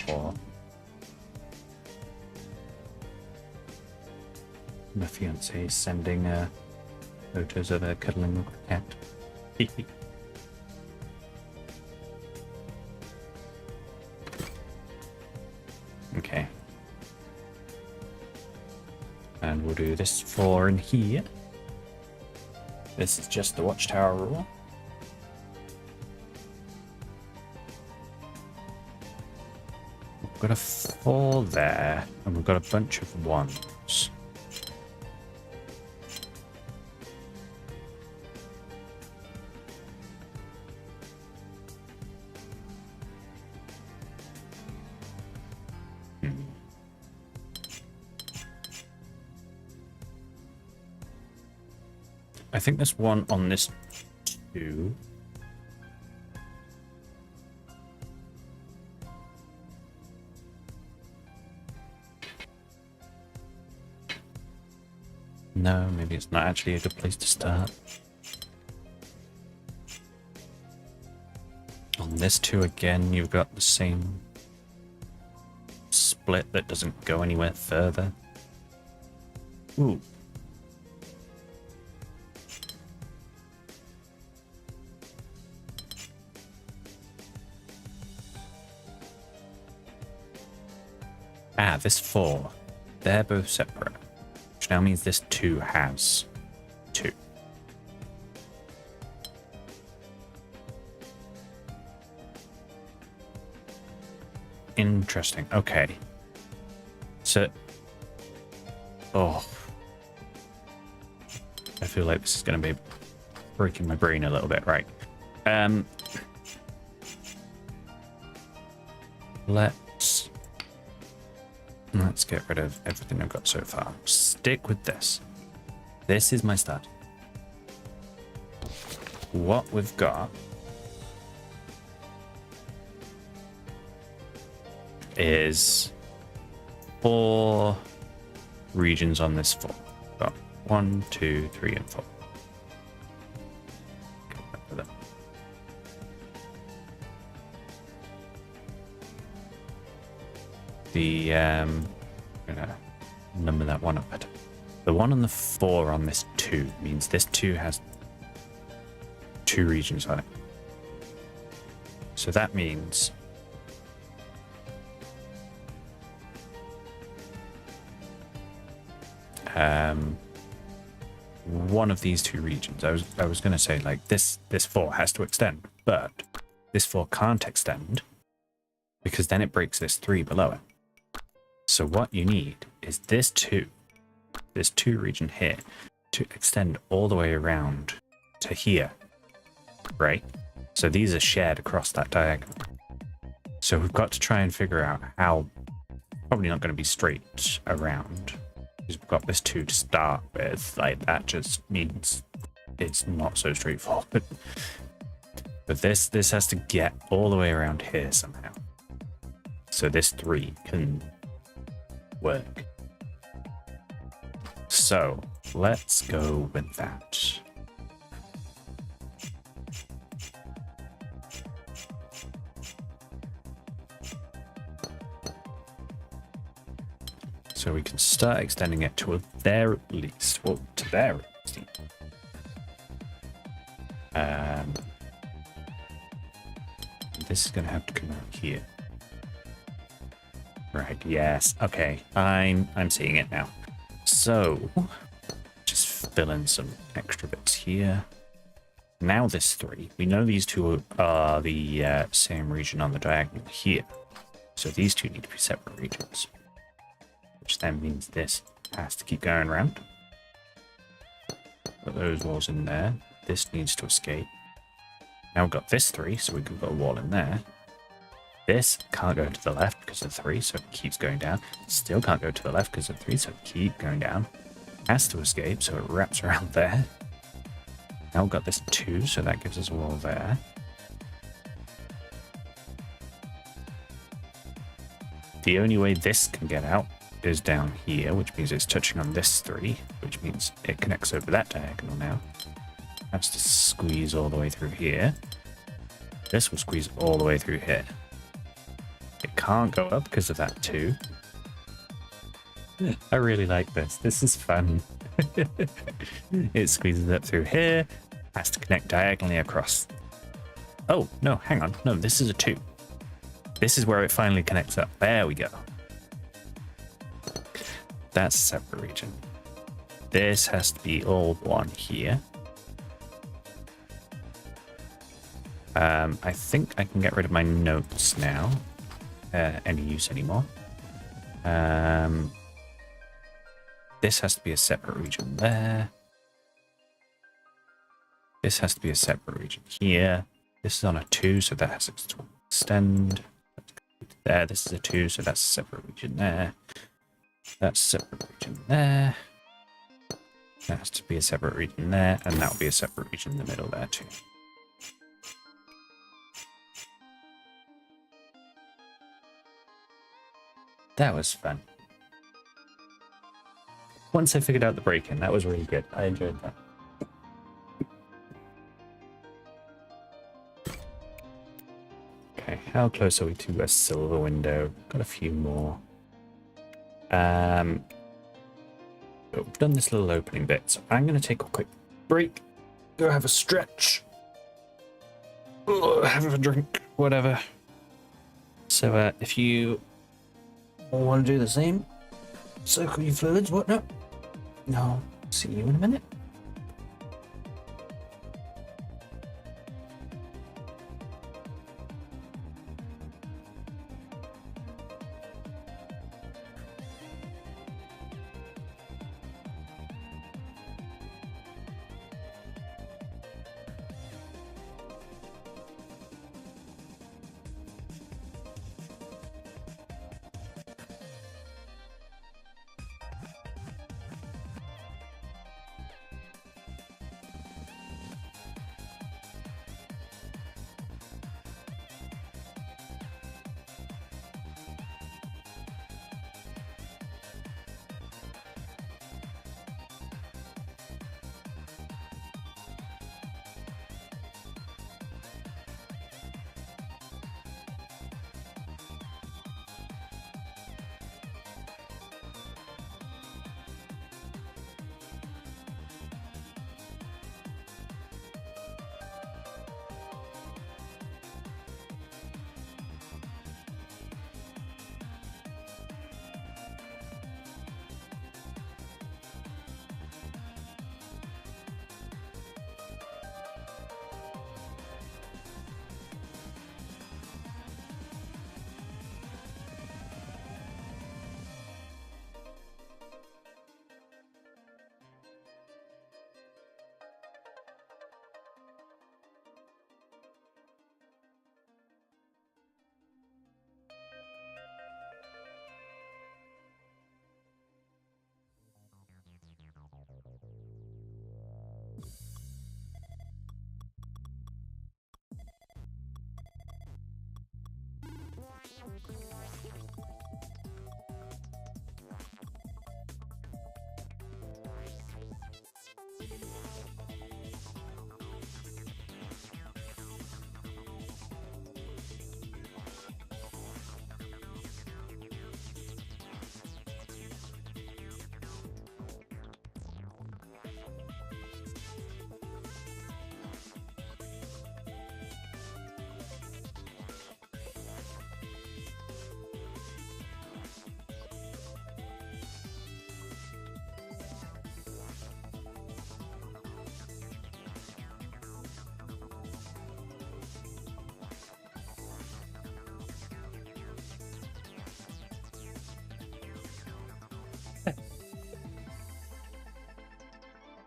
Oh. My fiance is sending photos of her cuddling with a cat. Okay. And we'll do this 4 in here. This is just the watchtower rule. We've got a 4 there, and we've got a bunch of 1s. I think there's 1 on this 2. No, maybe it's not actually a good place to start. On this 2 again, you've got the same split that doesn't go anywhere further. Ooh. Ah, this 4. They're both separate. Which now means this 2 has 2. Interesting. Okay. So... Oh. I feel like this is going to be breaking my brain a little bit. Right. Let's get rid of everything I've got so far. Stick with this. This is my start. What we've got is 4 regions on this 4. Got 1, 2, 3, and 4. The I'm gonna number that one up better. The 1 and the 4 on this 2 means this 2 has 2 regions on it. So that means one of these 2 regions. I was going to say like this 4 has to extend, but this 4 can't extend because then it breaks this 3 below it. So what you need is this 2 region here to extend all the way around to here, right? So these are shared across that diagonal. So we've got to try and figure out how, probably not going to be straight around, because we've got this 2 to start with. Like, that just means it's not so straightforward. But this has to get all the way around here somehow. So this 3 can work. So let's go with that. So we can start extending it to there at least. Well, to there at least. This is going to have to come out here. Right, yes. Okay, I'm seeing it now. So, just fill in some extra bits here. Now this 3. We know these 2 are the same region on the diagonal here. So these 2 need to be separate regions. Which then means this has to keep going around. Put those walls in there. This needs to escape. Now we've got this 3, so we can put a wall in there. This can't go to the left because of 3, so it keeps going down. Still can't go to the left because of 3, so it keeps going down. Has to escape, so it wraps around there. Now we've got this 2, so that gives us a wall there. The only way this can get out is down here, which means it's touching on this 3, which means it connects over that diagonal now. Has to squeeze all the way through here. This will squeeze all the way through here. It can't go up because of that 2. I really like this. This is fun. It squeezes up through here. Has to connect diagonally across. Oh, no, hang on. No, this is a 2. This is where it finally connects up. There we go. That's a separate region. This has to be all 1 here. I think I can get rid of my notes now. Any use anymore. This has to be a separate region there. This has to be a separate region here. This is on a 2, so that has to extend. There, this is a 2, so that's a separate region there. That's a separate region there. That has to be a separate region there, and that will be a separate region in the middle there too. That was fun. Once I figured out the break-in, that was really good. I enjoyed that. Okay, how close are we to a silver window? Got a few more. But we've done this little opening bit, so I'm going to take a quick break. Go have a stretch. Have a drink, whatever. So if you want to do the same, circle your fluids, whatnot. No, see you in a minute.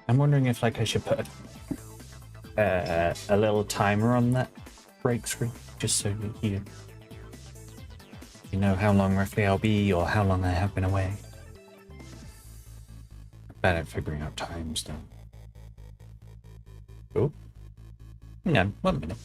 I'm wondering if like I should put a little timer on that break screen, just so you know how long roughly I'll be or how long I have been away. I'm bad at figuring out times though. Oh, hang on, 1 minute.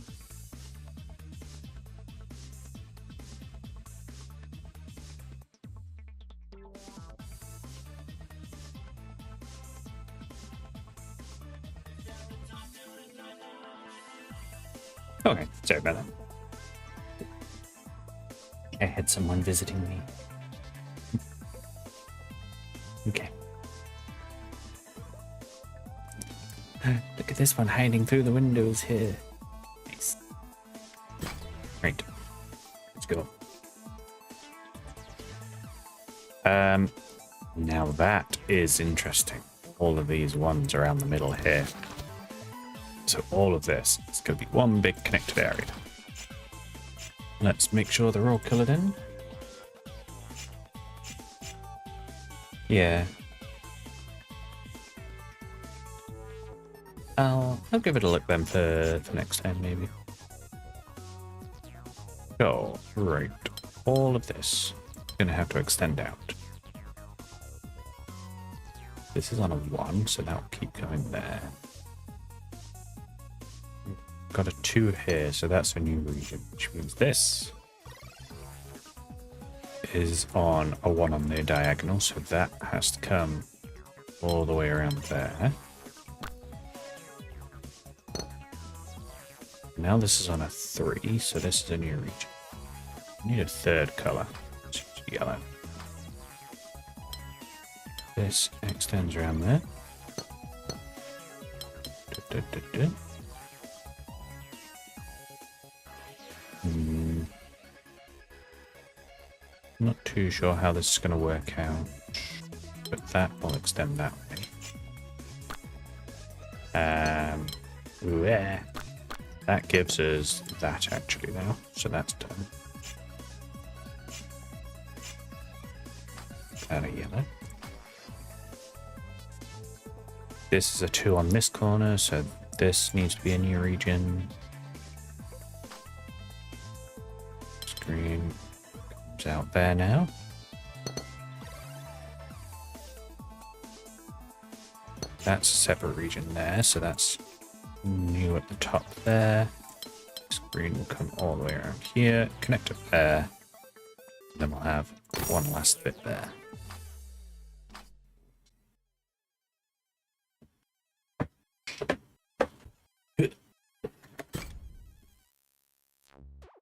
Okay, sorry about that. I had someone visiting me. Okay. Look at this one hiding through the windows here. Nice. Right. Let's go. Now that is interesting. All of these ones around the middle here. So all of this is going to be one big connected area. Let's make sure they're all coloured in. Yeah. I'll give it a look then for next time maybe. Oh, right. All of this is going to have to extend out. This is on a 1, so that'll keep going there. Got a 2 here, so that's a new region, which means this is on a 1 on the diagonal, so that has to come all the way around there. Now this is on a 3, so this is a new region. I need a 3rd color, which is yellow. This extends around there. Not too sure how this is going to work out, but that will extend that way. Yeah. That gives us that actually now, so that's done. Add a yellow. This is a 2 on this corner, so this needs to be a new region. Screen comes out there now. That's a separate region there, so that's new at the top there. Screen will come all the way around here, connect up there. Then we'll have one last bit there.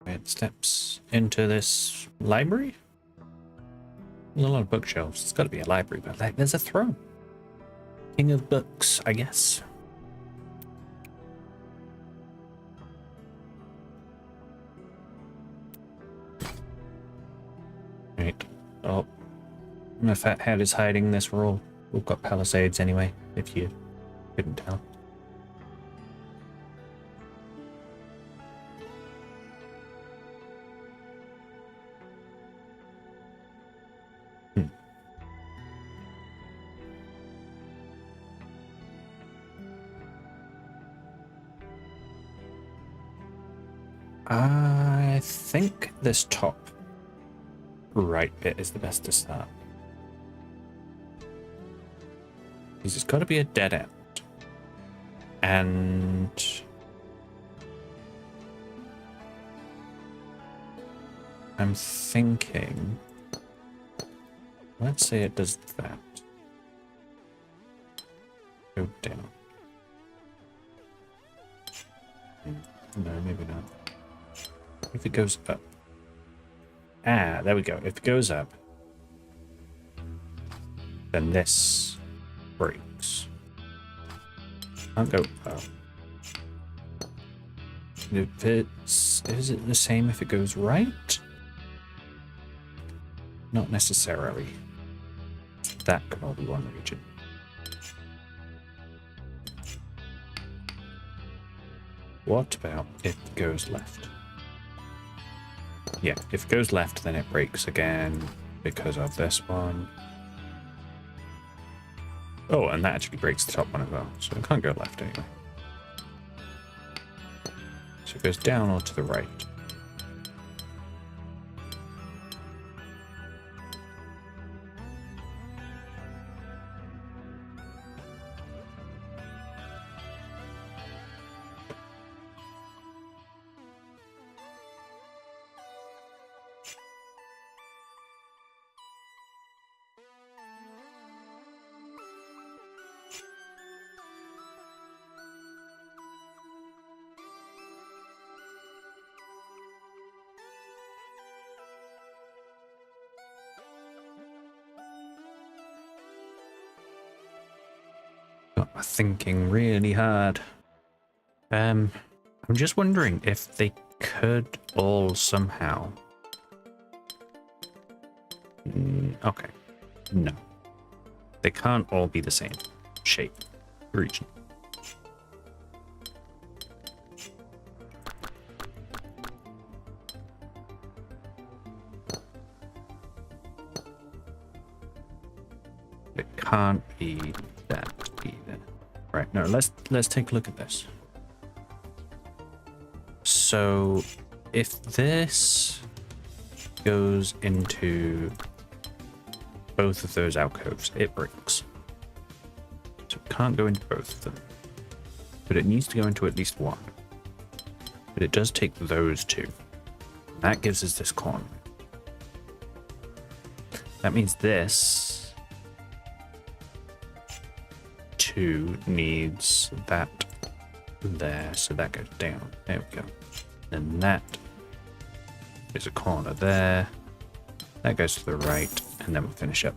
Right, steps into this library. There's a lot of bookshelves. It's got to be a library, but like, there's a throne. King of books, I guess. Right. Oh, my fat head is hiding this roll. We've got palisades anyway, if you couldn't tell. I think this top right bit is the best to start. Because it's got to be a dead end. And I'm thinking, let's say it does that. Go down. No, maybe not. If it goes up. Ah, there we go. If it goes up, then this breaks. Can't go up. If it's, is it the same if it goes right? Not necessarily. That can all be one region. What about if it goes left? Yeah, if it goes left, then it breaks again because of this one. Oh, and that actually breaks the top one as well, so it can't go left anyway. So it goes down or to the right. Got my thinking really hard. I'm just wondering if they could all somehow. Okay, no, they can't all be the same shape region. It can't be that either. Right, no, let's take a look at this. So if this goes into both of those alcoves, it breaks. So it can't go into both of them. But it needs to go into at least one. But it does take those two. That gives us this corner. That means this two needs that there, so that goes down. There we go. And that is a corner there. That goes to the right, and then we'll finish up.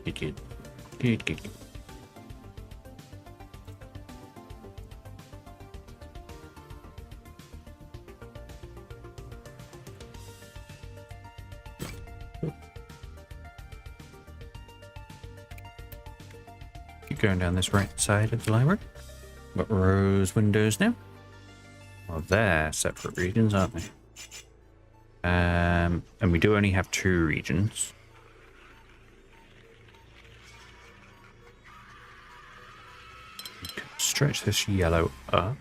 Good. Keep going down this right side of the library. Got rose windows now. Well, they're separate regions, aren't they? And we do only have 2 regions. Okay, stretch this yellow up.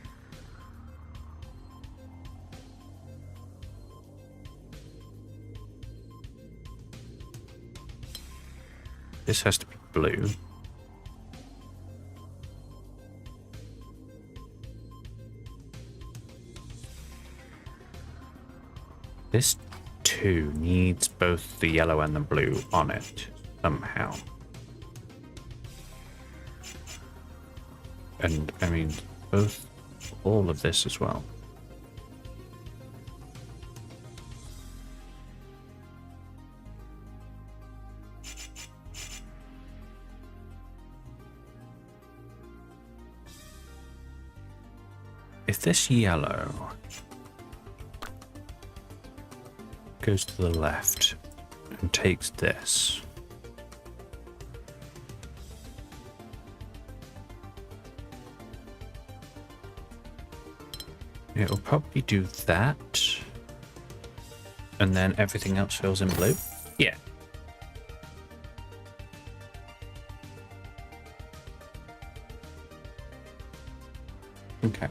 This has to be blue. This 2 needs both the yellow and the blue on it somehow. And I mean, all of this as well. If this yellow goes to the left and takes this, it will probably do that, and then everything else fills in blue. Yeah. Okay.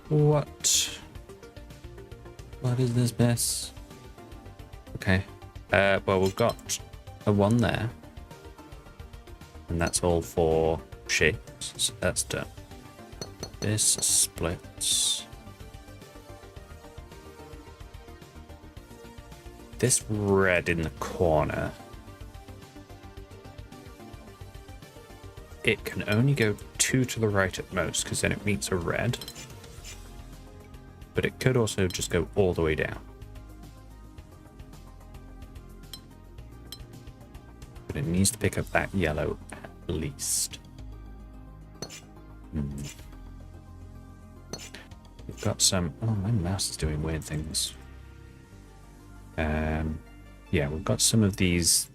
What is this mess? Okay. Well, we've got a 1 there. And that's all for shapes. So that's done. This splits. This red in the corner. It can only go 2 to the right at most, because then it meets a red. But it could also just go all the way down. But it needs to pick up that yellow at least. We've got some... Oh, my mouse is doing weird things. Yeah, we've got some of these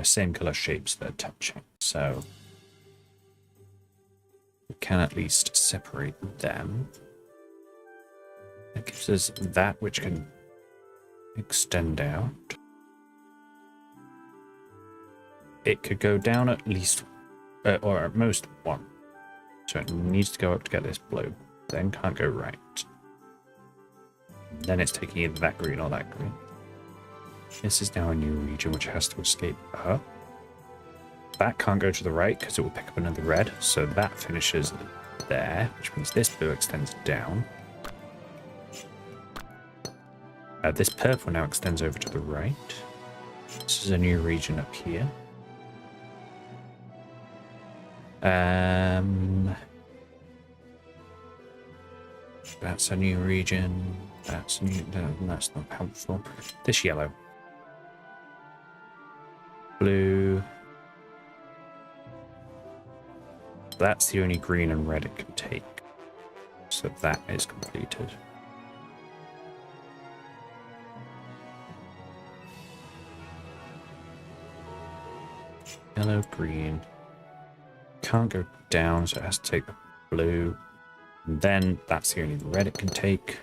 same color shapes that are touching. So we can at least separate them. That gives us that which can extend out. It could go down at least, or at most one. So it needs to go up to get this blue. Then can't go right. Then it's taking either that green or that green. This is now a new region which has to escape up. That can't go to the right because it will pick up another red. So that finishes there, which means this blue extends down. This purple now extends over to the right. This is a new region up here. That's a new region. That's new. No, that's not helpful. This yellow, blue. That's the only green and red it can take. So that is completed. Yellow, green. Can't go down, so it has to take the blue. And then that's the only red it can take.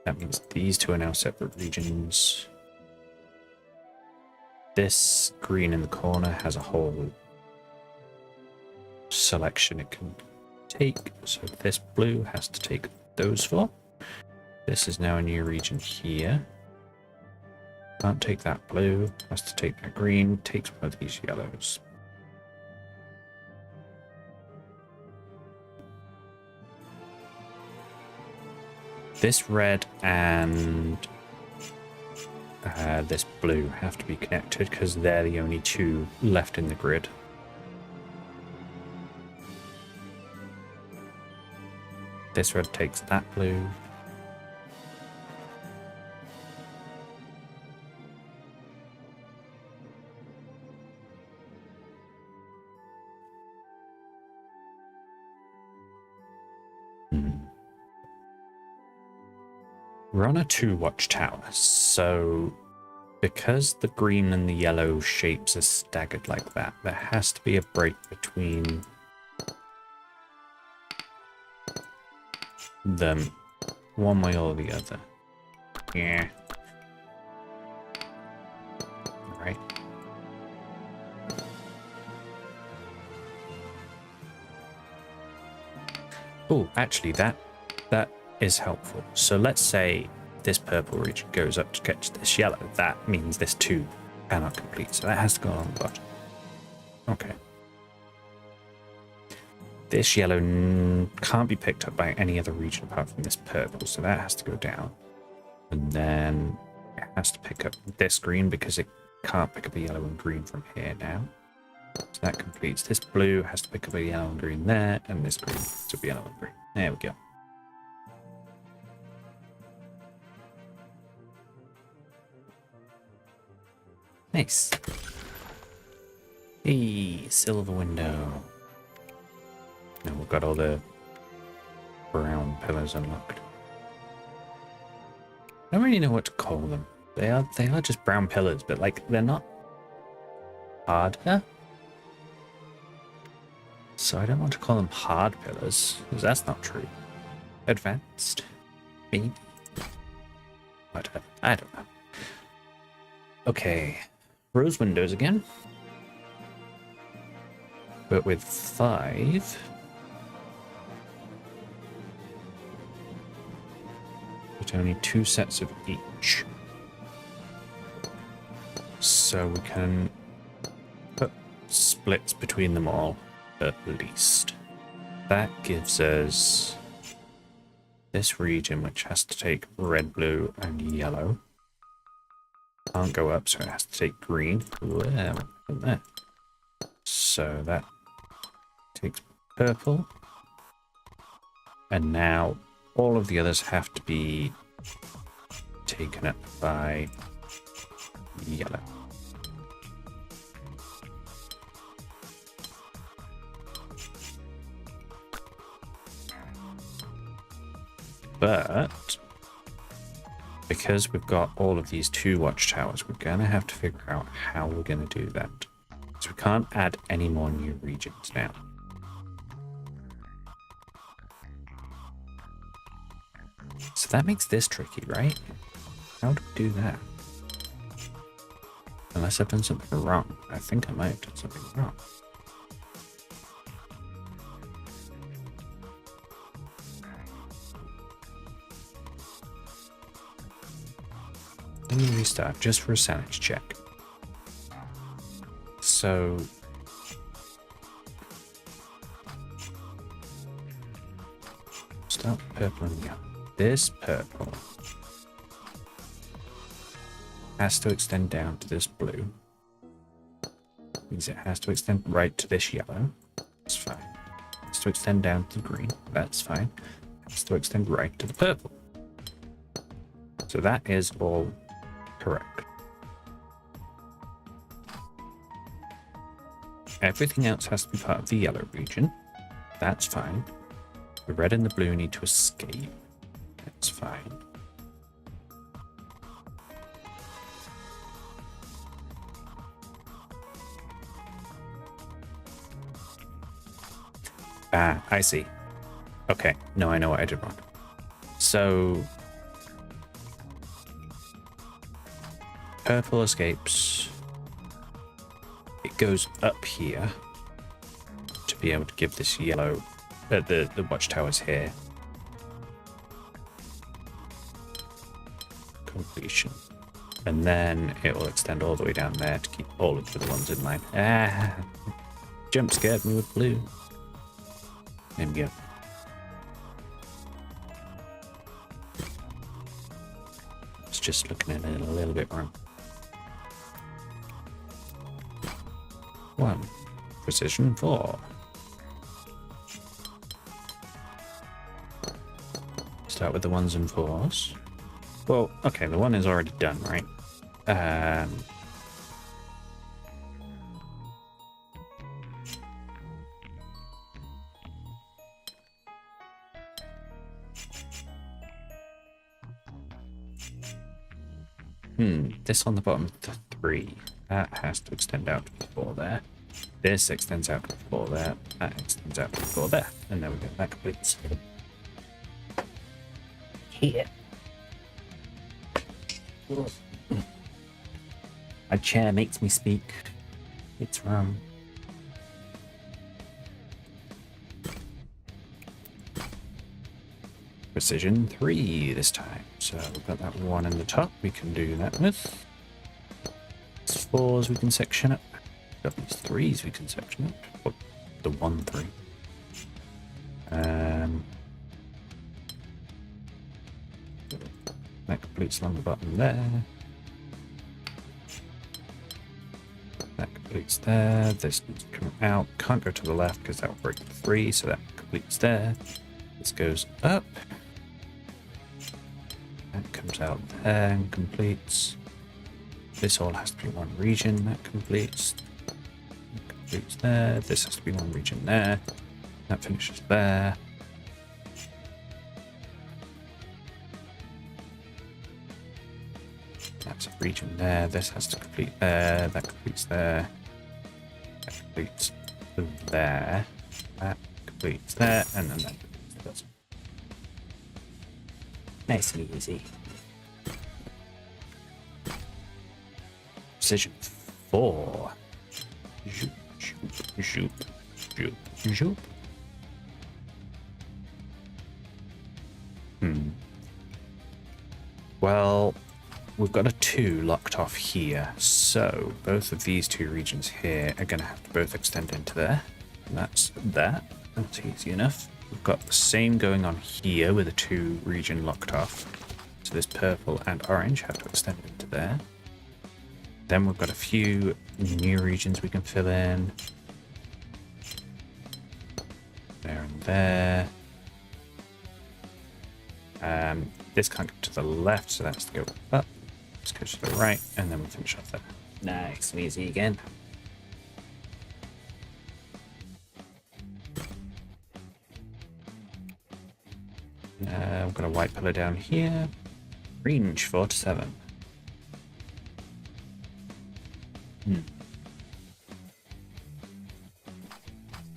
That means these two are now separate regions. This green in the corner has a whole selection it can take. So this blue has to take those four. This is now a new region here. Can't take that blue. Has to take that green. Takes one of these yellows. This red and this blue have to be connected because they're the only two left in the grid. This red takes that blue. We're on a 2 watchtower, so because the green and the yellow shapes are staggered like that, there has to be a break between them one way or the other. Yeah. Right. Oh, actually, that is helpful. So let's say this purple region goes up to get to this yellow. That means this 2 cannot complete, so that has to go along the bottom. Okay. This yellow can't be picked up by any other region apart from this purple, so that has to go down. And then it has to pick up this green because it can't pick up the yellow and green from here now. So that completes. This blue has to pick up a yellow and green there, and this green to be yellow and green. There we go. Nice. Hey, silver window. Now we've got all the brown pillars unlocked. I don't really know what to call them. They are just brown pillars, but like they're not harder. So I don't want to call them hard pillars, because that's not true. Advanced? Maybe? Whatever. I don't know. Okay. Rose windows again. But with 5. But only 2 sets of each. So we can put splits between them all, at least. That gives us this region, which has to take red, blue, and yellow. Can't go up, so it has to take green. There. So that takes purple. And now all of the others have to be taken up by yellow. But because we've got all of these 2 watchtowers, we're going to have to figure out how we're going to do that. So we can't add any more new regions now. So that makes this tricky, right? How do we do that? Unless I've done something wrong. I think I might have done something wrong. Let me restart just for a sanity check. So start purple and yellow. This purple has to extend down to this blue. Means it has to extend right to this yellow. That's fine. It has to extend down to the green. That's fine. It has to extend right to the purple. So that is all correct. Everything else has to be part of the yellow region. That's fine. The red and the blue need to escape. That's fine. Ah, I see. Okay, no, I know what I did wrong. So purple escapes. It goes up here to be able to give this yellow, the watchtowers here, completion. And then it will extend all the way down there to keep all of the other ones in line. Ah, jump scared me with blue. There we go. It's just looking at it a little bit wrong. 1. Precision 4. Start with the 1s and 4s. Well, okay, the 1 is already done, right? This on the bottom of the 3. That has to extend out to 4 there. This extends out to 4 there. That extends out to 4 there. And there we go. That completes. Here. My chair makes me speak. It's wrong. Precision 3 this time. So we've got that 1 in the top we can do that with. These 4s we can section up. Got these 3s we can section up. Or the 1, 3. That completes along the bottom there. That completes there. This needs to come out. Can't go to the left because that will break the 3, so that completes there. This goes up. That comes out there and completes. This all has to be one region. That completes. That completes there. This has to be one region there. That finishes there. That's a region there. This has to complete there. That completes there. That completes there. That completes there. And then that completes there. Nice and easy. Precision 4. Zoop, zoop, zoop, zoop, zoop. Well, we've got a 2 locked off here, so both of these 2 regions here are going to have to both extend into there. And that's that. That's easy enough. We've got the same going on here with a 2 region locked off. So this purple and orange have to extend into there. Then we've got a few new regions we can fill in. There and there. This can't go to the left, so that has to go up. This goes to the right, and then we'll finish off there. Nice and easy again. We've got a white pillar down here. Range 4 to 7.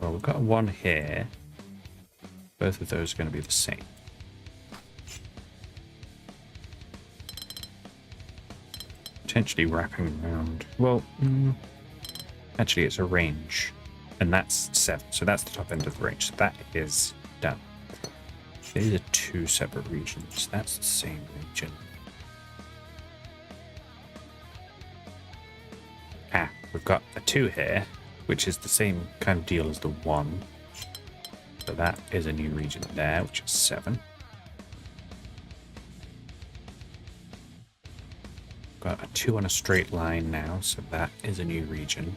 Well, we've got 1 here. Both of those are going to be the same. potentially wrapping around. Well, actually, it's a range, and that's 7. So that's the top end of the range. So that is done. These are 2 separate regions. That's the same region. We've got a 2 here, which is the same kind of deal as the 1. So that is a new region there, which is 7. Got a 2 on a straight line now, so that is a new region.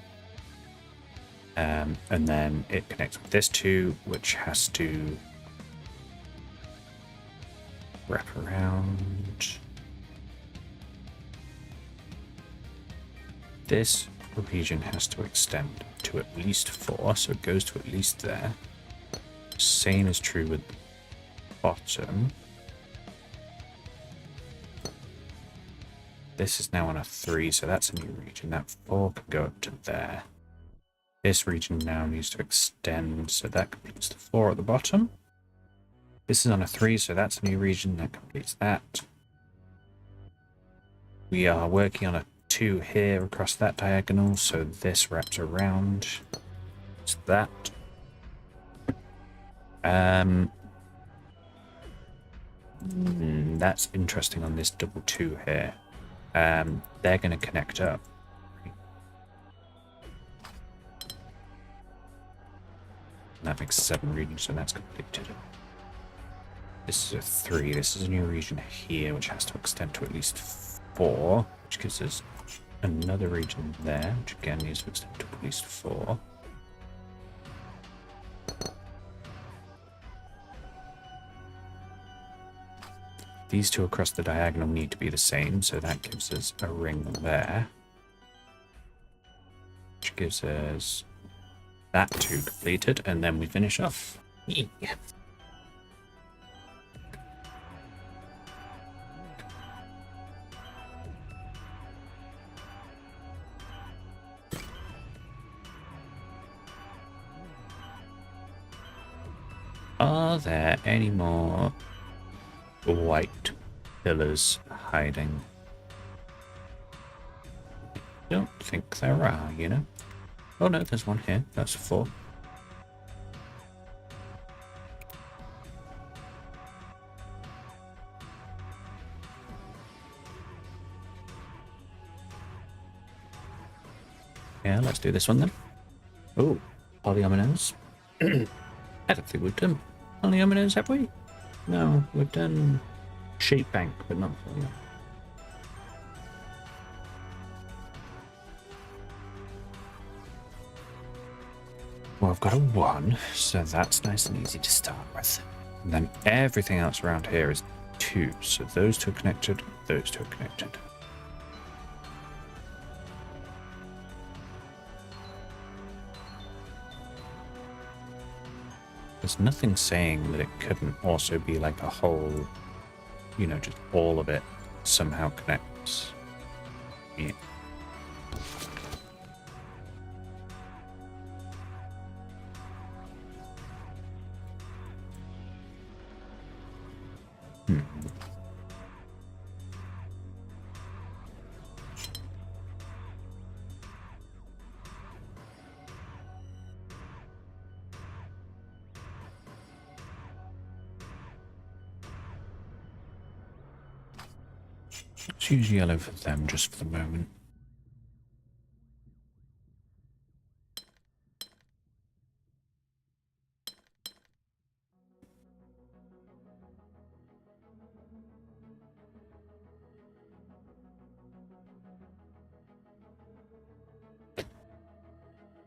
And then it connects with this 2, which has to wrap around. This region has to extend to at least 4, so it goes to at least there. Same is true with the bottom. This is now on a 3, so that's a new region. That 4 can go up to there. This region now needs to extend, so that completes the 4 at the bottom. This is on a 3, so that's a new region. That completes that. We are working on a 2 here across that diagonal, so this wraps around. It's that. That's interesting on this double 2 here. They're going to connect up. That makes 7 regions, so that's completed. This is a 3. This is a new region here, which has to extend to at least 4, which gives us another region there, which again needs to extend to at least 4. These 2 across the diagonal need to be the same, so that gives us a ring there. Which gives us that 2 completed, and then we finish off. Yeah. Are there any more white pillars hiding? Don't think there are, you know. Oh no, there's one here. That's a 4. Yeah, let's do this one then. Oh, polyominoes. I don't think we've done polyominoes, have we? No, we've done shape bank, but not polyominoes. Well, I've got a 1, so that's nice and easy to start with. And then everything else around here is 2, so those 2 are connected, those 2 are connected. There's nothing saying that it couldn't also be like a whole, you know, just all of it somehow connects. Yeah. Let's use yellow for them just for the moment.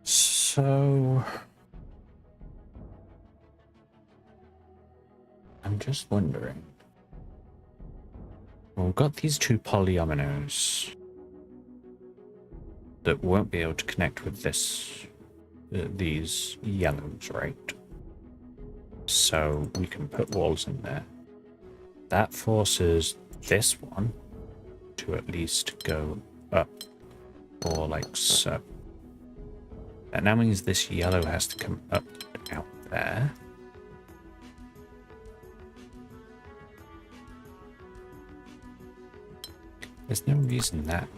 So I'm just wondering. Well, we've got these 2 polyominoes that won't be able to connect with this, these yellows, right? So we can put walls in there. That forces this one to at least go up, or like so. That now means this yellow has to come up out there. There's no reason that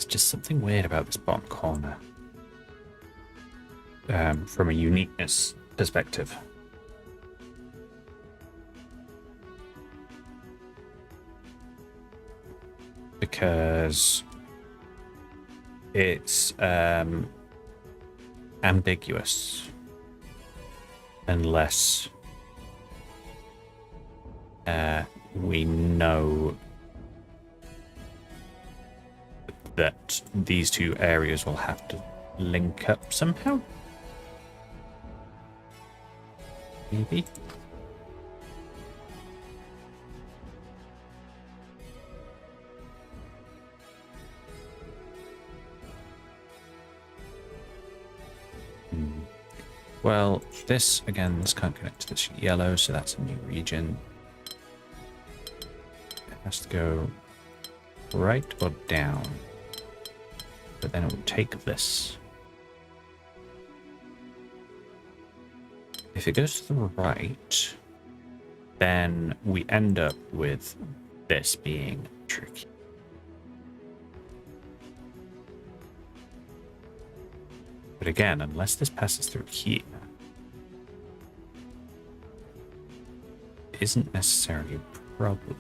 There's just something weird about this bottom corner. From a uniqueness perspective. Because it's ambiguous unless we know that these two areas will have to link up somehow. Maybe. Well, this can't connect to this yellow, so that's a new region. It has to go right or down. But then it will take this. If it goes to the right, then we end up with this being tricky. But again, unless this passes through here, it isn't necessarily a problem.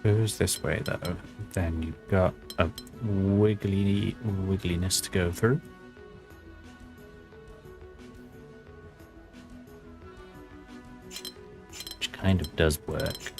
Goes this way though, then you've got a wiggliness to go through. Which kind of does work.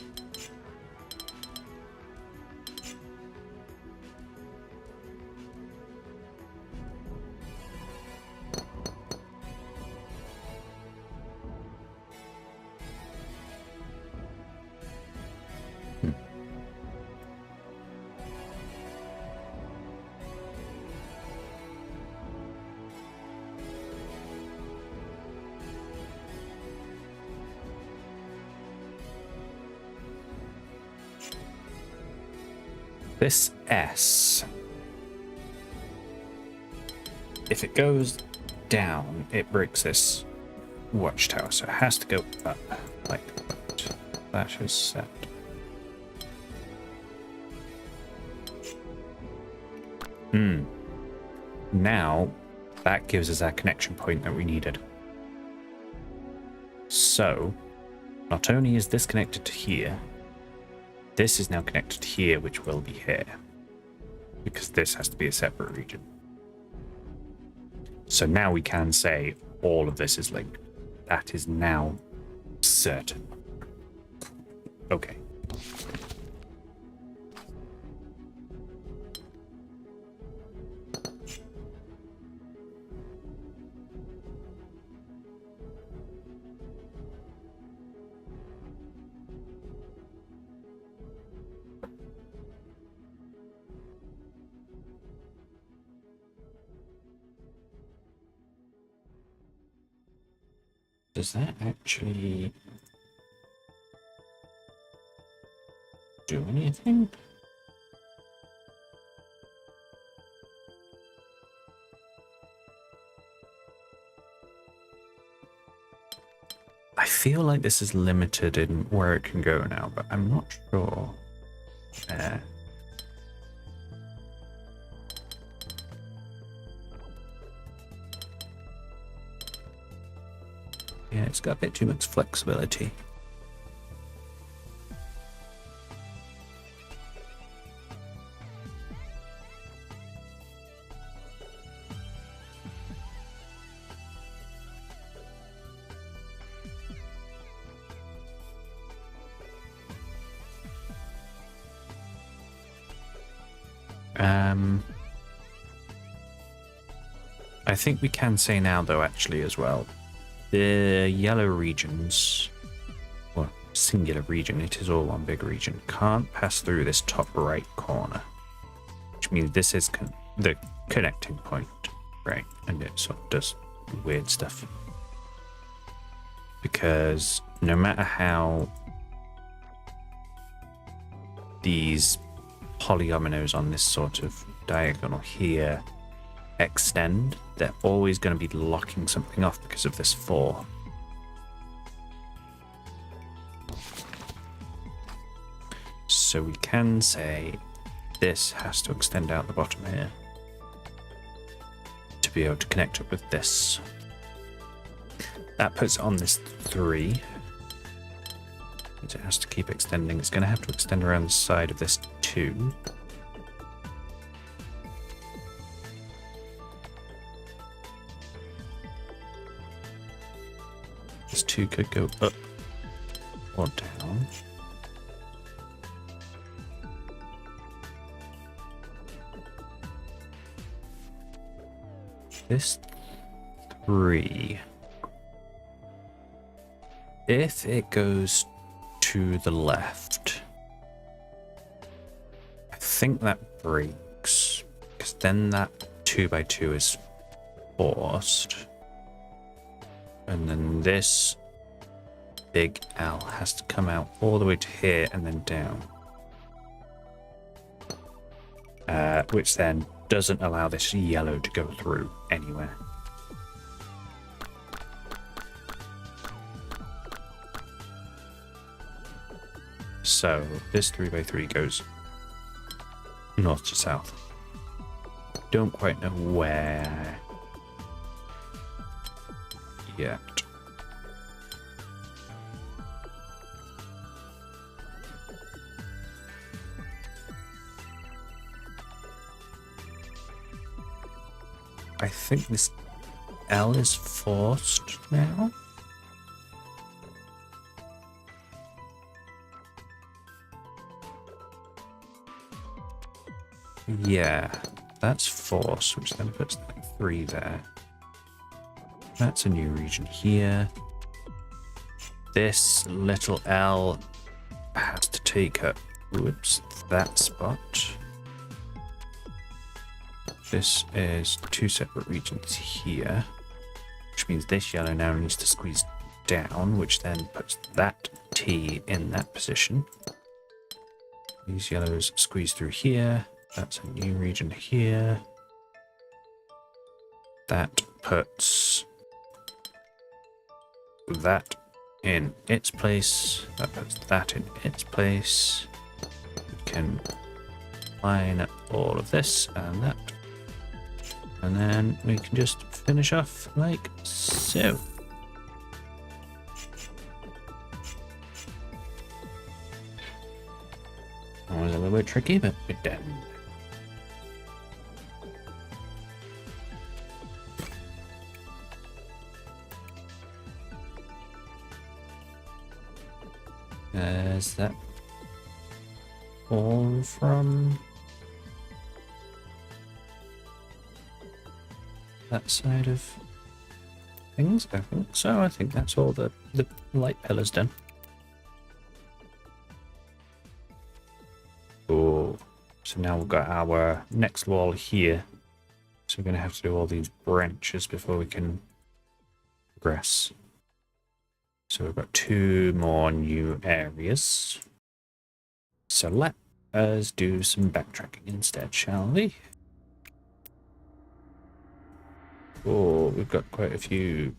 This S, if it goes down, it breaks this watchtower, so it has to go up like that. That is set. Now, that gives us our connection point that we needed. So, not only is this connected to here, this is now connected here, which will be here. Because this has to be a separate region. So now we can say all of this is linked. That is now certain. Okay. Does that actually do anything? I feel like this is limited in where it can go now, but I'm not sure. Yeah, it's got a bit too much flexibility. I think we can say now, though, actually, as well, the yellow regions, or singular region, it is all one big region, can't pass through this top right corner, which means this is the connecting point, right? And it sort of does weird stuff. Because no matter how these polyominoes on this sort of diagonal here extend, they're always going to be locking something off because of this 4. So we can say this has to extend out the bottom here to be able to connect up with this. That puts on this 3. It has to keep extending. It's going to have to extend around the side of this 2. This 2 could go up or down. This 3, if it goes to the left, I think that breaks, because then that 2x2 is forced, and then this big L has to come out all the way to here and then down, which then doesn't allow this yellow to go through anywhere. So this 3x3 goes north to south. Don't quite know where yet. I think this L is forced now. Yeah, that's forced, which then puts that 3 there. That's a new region here. This little L has to take up, whoops, that spot. This is 2 separate regions here, which means this yellow now needs to squeeze down, which then puts that T in that position. These yellows squeeze through here. That's a new region here. That puts that in its place. That puts that in its place. We can line up all of this and that. And then we can just finish off like so. That was a little bit tricky, but we're done. Is that all from that side of things? I think so. I think that's all the light pillars done. Oh, so now we've got our next wall here. So we're going to have to do all these branches before we can progress. So we've got 2 more new areas. So let us do some backtracking instead, shall we? Oh, we've got quite a few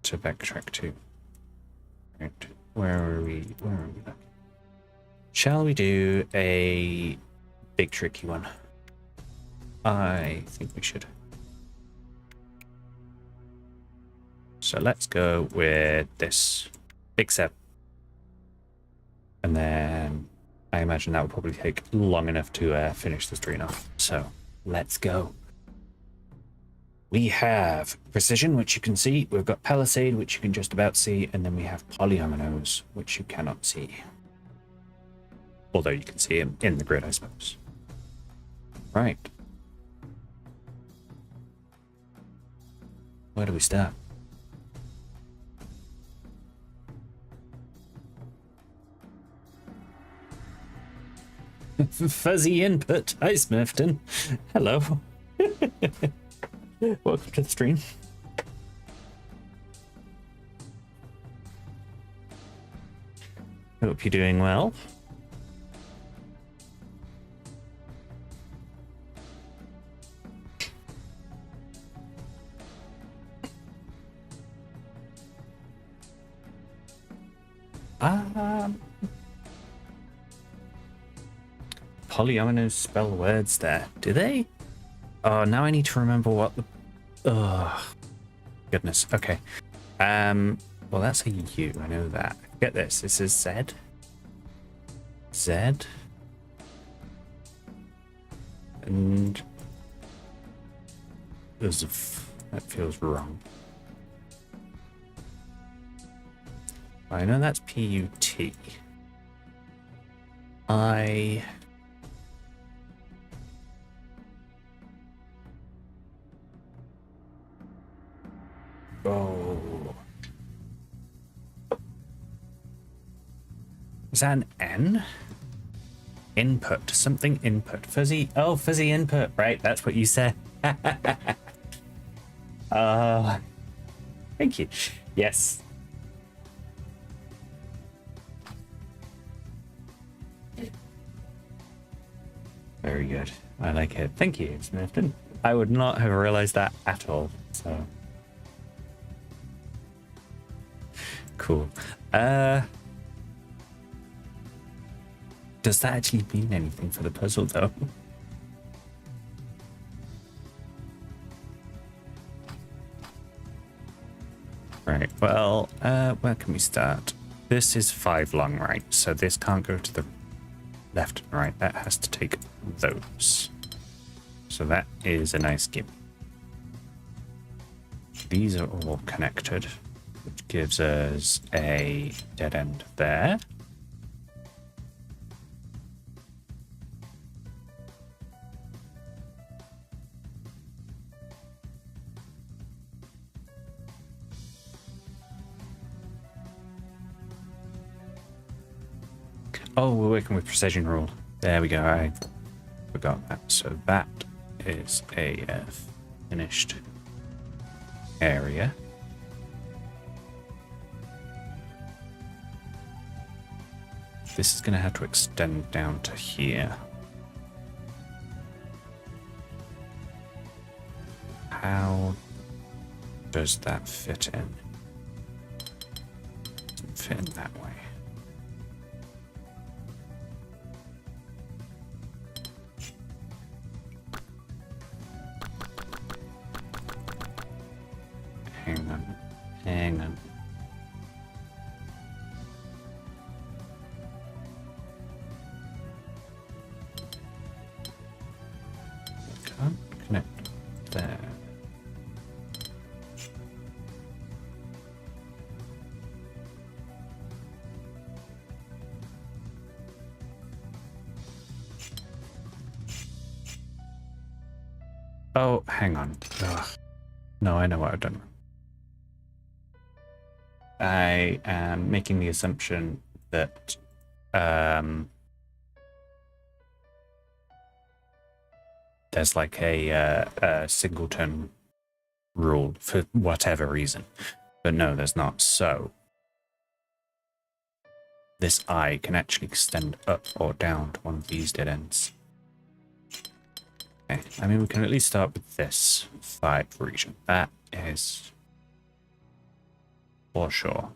to backtrack to. Right, where are we? Where are we? Shall we do a big tricky one? I think we should. So let's go with this big 7. And then I imagine that would probably take long enough to finish the screen off. So let's go. We have precision, which you can see. We've got palisade, which you can just about see. And then we have polyominoes, which you cannot see. Although you can see them in the grid, I suppose. Right. Where do we start? Fuzzy input. Hi, Smurfton. Hello. Welcome to the stream. Hope you're doing well. Polyominoes spell words there, do they? Oh, now I need to remember what the... Oh, goodness. Okay. Well, that's a U. I know that. Get this. This is Z. Z. And there's a F. That feels wrong. I know that's P-U-T. I... Oh. Is that an N? Input. Something input. Fuzzy. Oh, fuzzy input. Right, that's what you said. Thank you. Yes. Very good. I like it. Thank you, Smithton. I would not have realized that at all. So cool. Does that actually mean anything for the puzzle, though? Right. Well, where can we start? This is 5 long, right? So this can't go to the left and right. That has to take those. So that is a nice gimme. These are all connected, which gives us a dead end there. Oh, we're working with precision rule. There we go. I forgot that. So that is a finished area. This is going to have to extend down to here. How does that fit in? Doesn't fit in that way. Hang on. Can't connect there. Oh, hang on. Ugh. No, I know what I've done. I am making the assumption that there's like a singleton rule for whatever reason, but no, there's not. So this eye can actually extend up or down to one of these dead ends. Okay. I mean, we can at least start with this 5 region. That is for sure.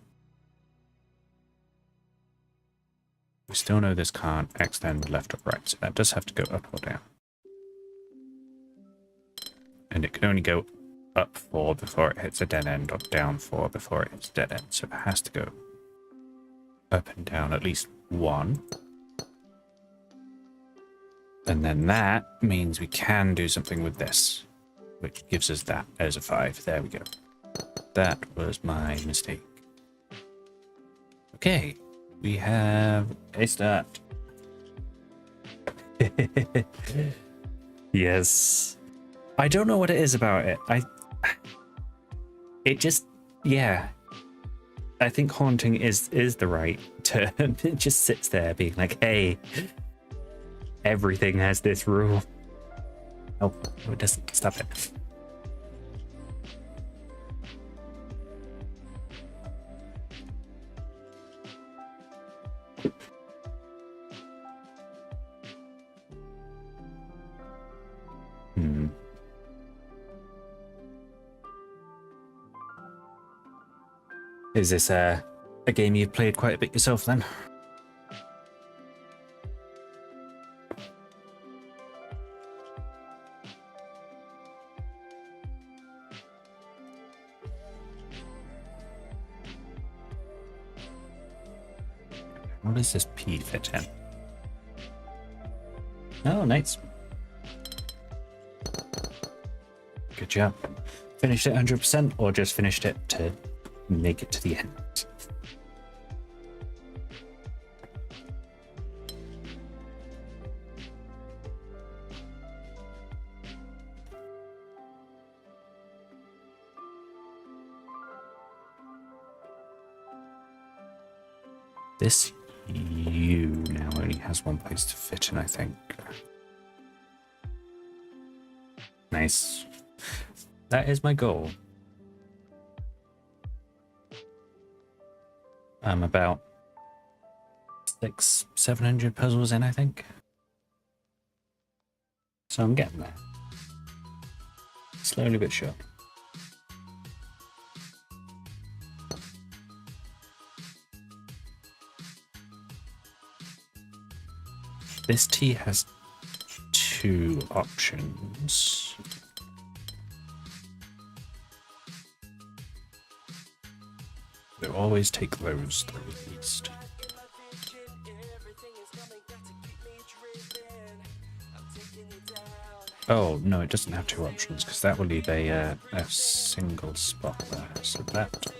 We still know this can't extend left or right, so that does have to go up or down. And it can only go up 4 before it hits a dead end, or down 4 before it hits a dead end. So it has to go up and down at least 1. And then that means we can do something with this, which gives us that as a 5. There we go. That was my mistake. Okay, we have a start. Yes. I don't know what it is about it. It just, yeah. I think haunting is the right term. It just sits there being like, hey, everything has this rule. Oh, it doesn't. Stop it. Is this a game you've played quite a bit yourself then? What does this P fit in? Oh, nice. Good job. Finished it 100% or just finished it to make it to the end? This U now only has one place to fit in, I think. Nice. That is my goal. I'm about 600-700 puzzles in, I think. So I'm getting there. Slowly but surely. This T has two options. So always take those three at least. Oh, no, it doesn't have two options because that will leave a single spot there. So that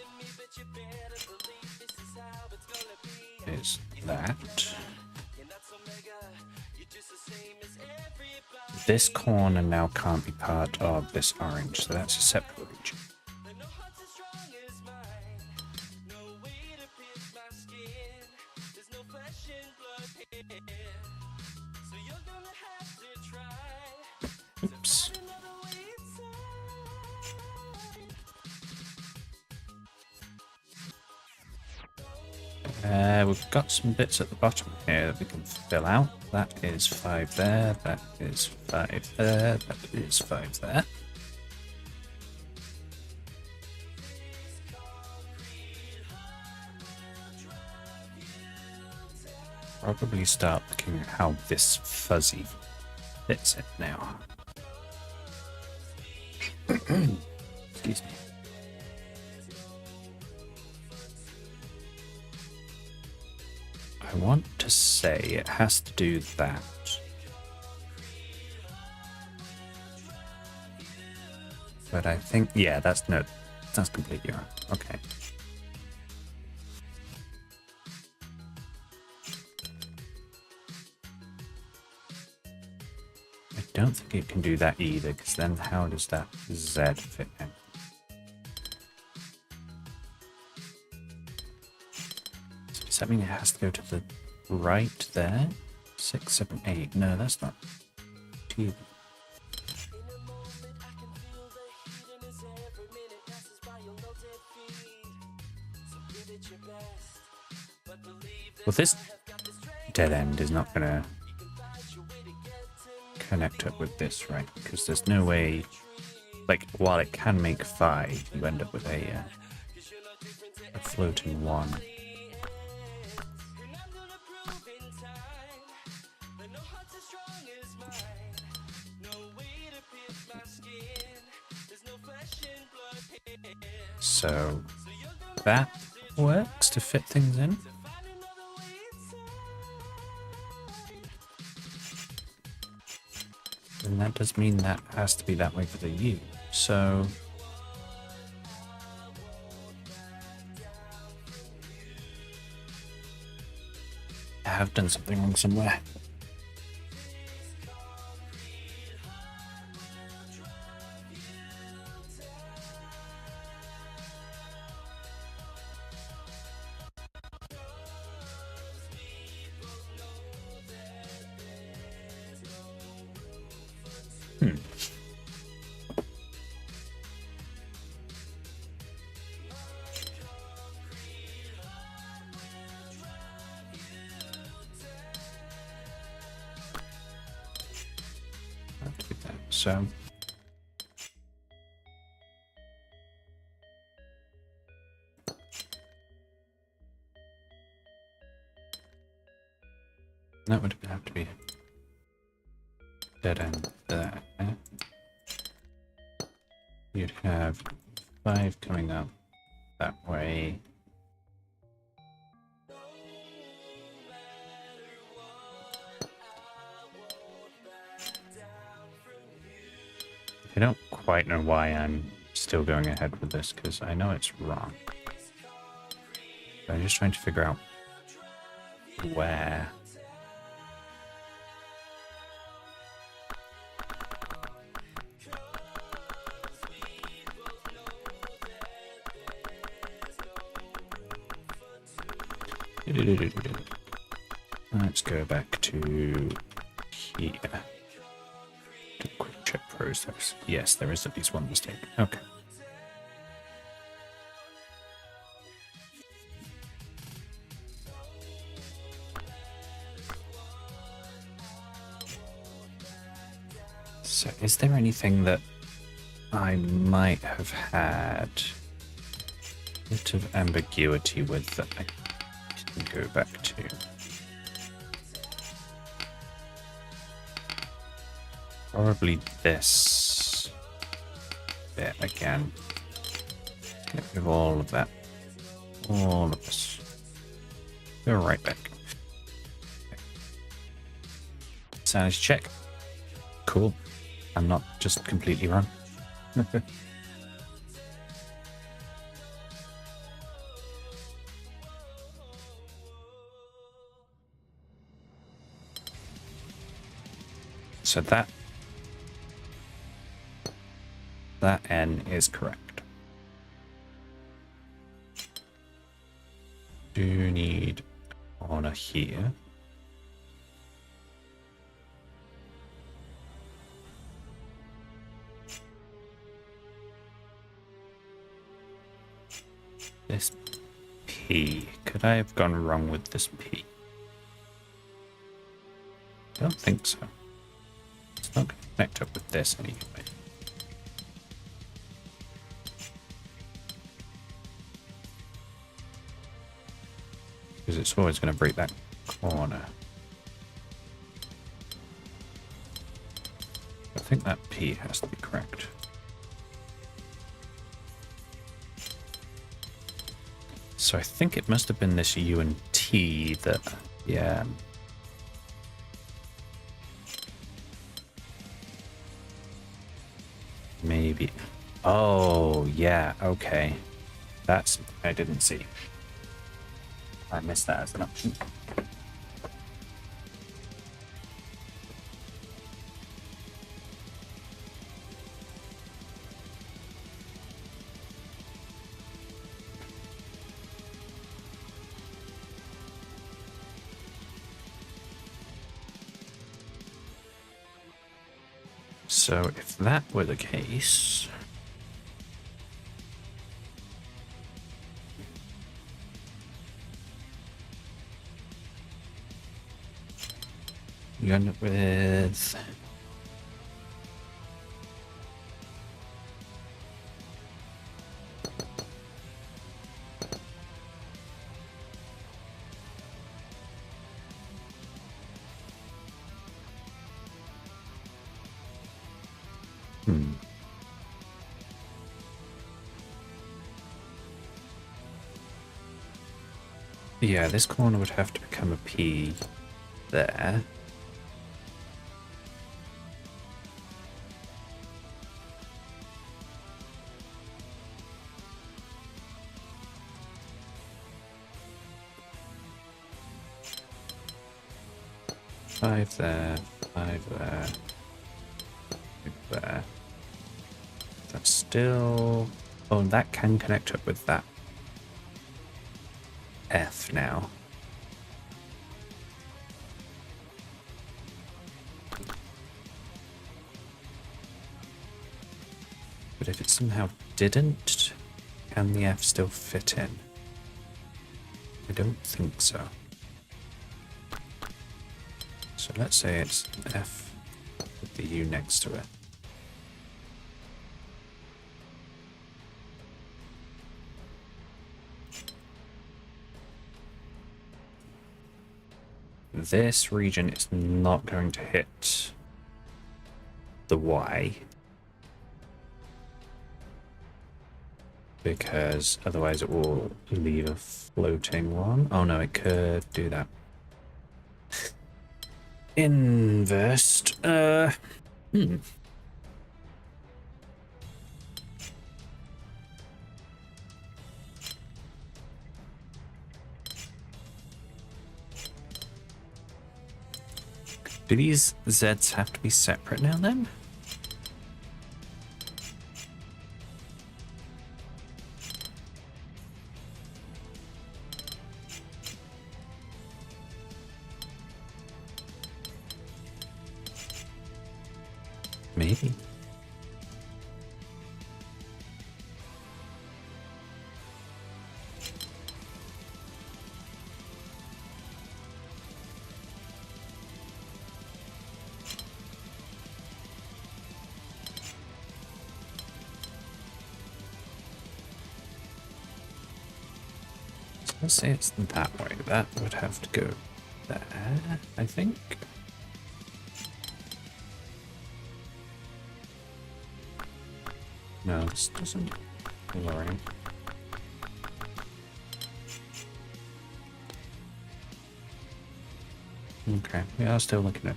is that. This corner now can't be part of this orange, so that's a separate region. Oops. We've got some bits at the bottom here that we can fill out. That is 5 there, that is 5 there, that is 5 there. Probably start looking at how this fuzzy fits it now. Excuse me. I want to say it has to do that. But I think, yeah, that's completely wrong. Okay. I don't think it can do that either, because then how does that Z fit in? Does that mean it has to go to the right there? 6, 7, 8. No, that's not. T. Well, this dead end is not going to connect up with this, right? Because there's no way, like, while it can make 5, you end up with a floating 1. So that works to fit things in. And that does mean that has to be that way for the U. So I have done something wrong somewhere. So That would have to be dead end there. You'd have 5 coming up that way. I don't quite know why I'm still going ahead with this, because I know it's wrong. But I'm just trying to figure out where. Let's go back to here. Do a quick check process. Yes, there is at least one mistake. Okay. So, is there anything that I might have had a bit of ambiguity with that I can go back to? Probably this bit again. Get rid of all of that. All of this. Go right back. Sanity check. Cool. I'm not just completely wrong. So that N is correct. Do need a corner here. This P. Could I have gone wrong with this P? I don't think so. It's not going to connect up with this anyway. Because it's always going to break that corner. I think that P has to be correct. So I think it must have been this U and T that, yeah. Maybe. Oh, yeah, okay. That's, I didn't see. I missed that as an option. So if that were the case, you end up with yeah, this corner would have to become a P there. Five there, 5 there, 5 there. That's still... Oh, that can connect up with that F now. But if it somehow didn't, can the F still fit in? I don't think so. So let's say it's F with the U next to it. this region is not going to hit the Y, because otherwise it will leave a floating one. Oh no, it could do that. Invest. Do these Zs have to be separate now then? Maybe. Let's say it's that way. That would have to go there, I think. No, this doesn't worry. Okay, we are still looking at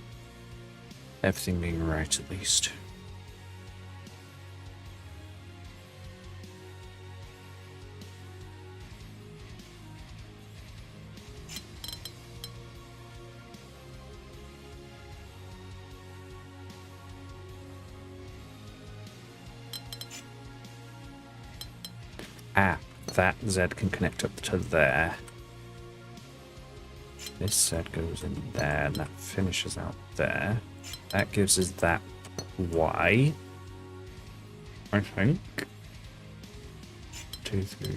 everything being right at least. Ah, that Z can connect up to there. This Z goes in there, and that finishes out there. That gives us that Y, I think. 2, 3,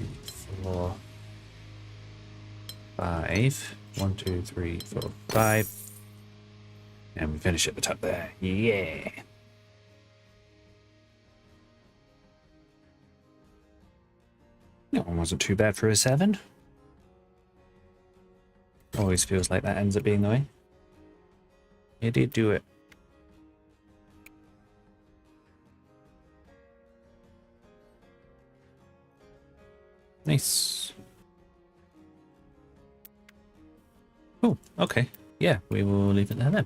4, 5. 1, 2, 3, 4, 5. And we finish at the top there. Yeah. That one wasn't too bad for a 7. Always feels like that ends up being the way. You did do it. Nice. Oh, okay. Yeah, we will leave it there then.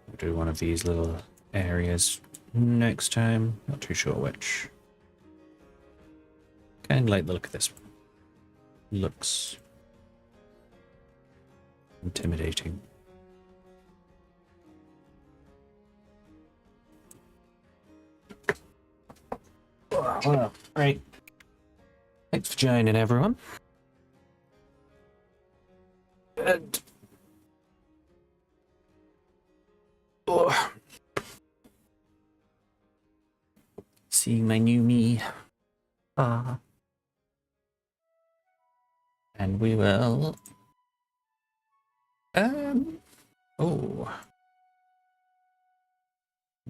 We'll do one of these little areas next time. Not too sure which. Kind of like the look of this one. Looks intimidating. Well, right. Thanks for joining, everyone. And seeing my new me. And we will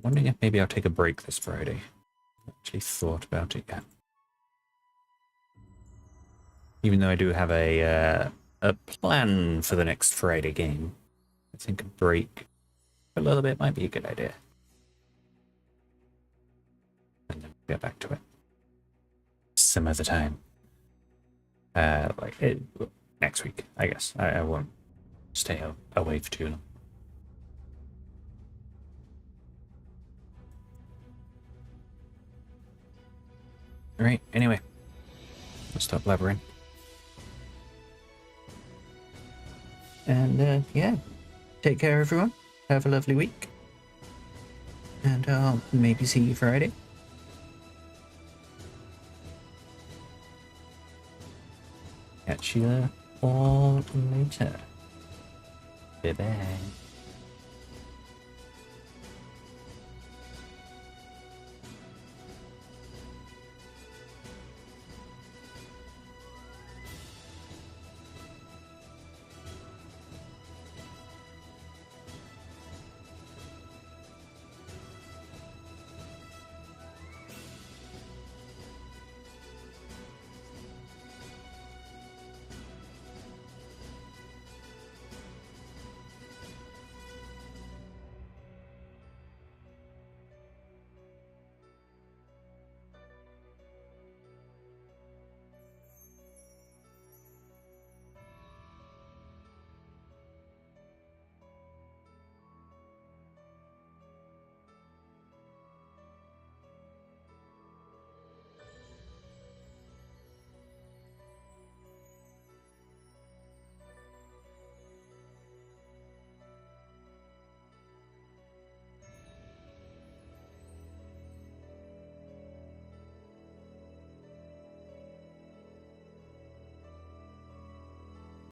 wondering if maybe I'll take a break this Friday. Actually thought about it yet. Even though I do have a plan for the next Friday game, I think a break a little bit might be a good idea. And then get back to it some other time. Next week, I guess. I won't stay away for too long. Alright, anyway. Let's stop blabbering. And, yeah. Take care, everyone. Have a lovely week. And I'll maybe see you Friday. Catch you all later. Bye-bye.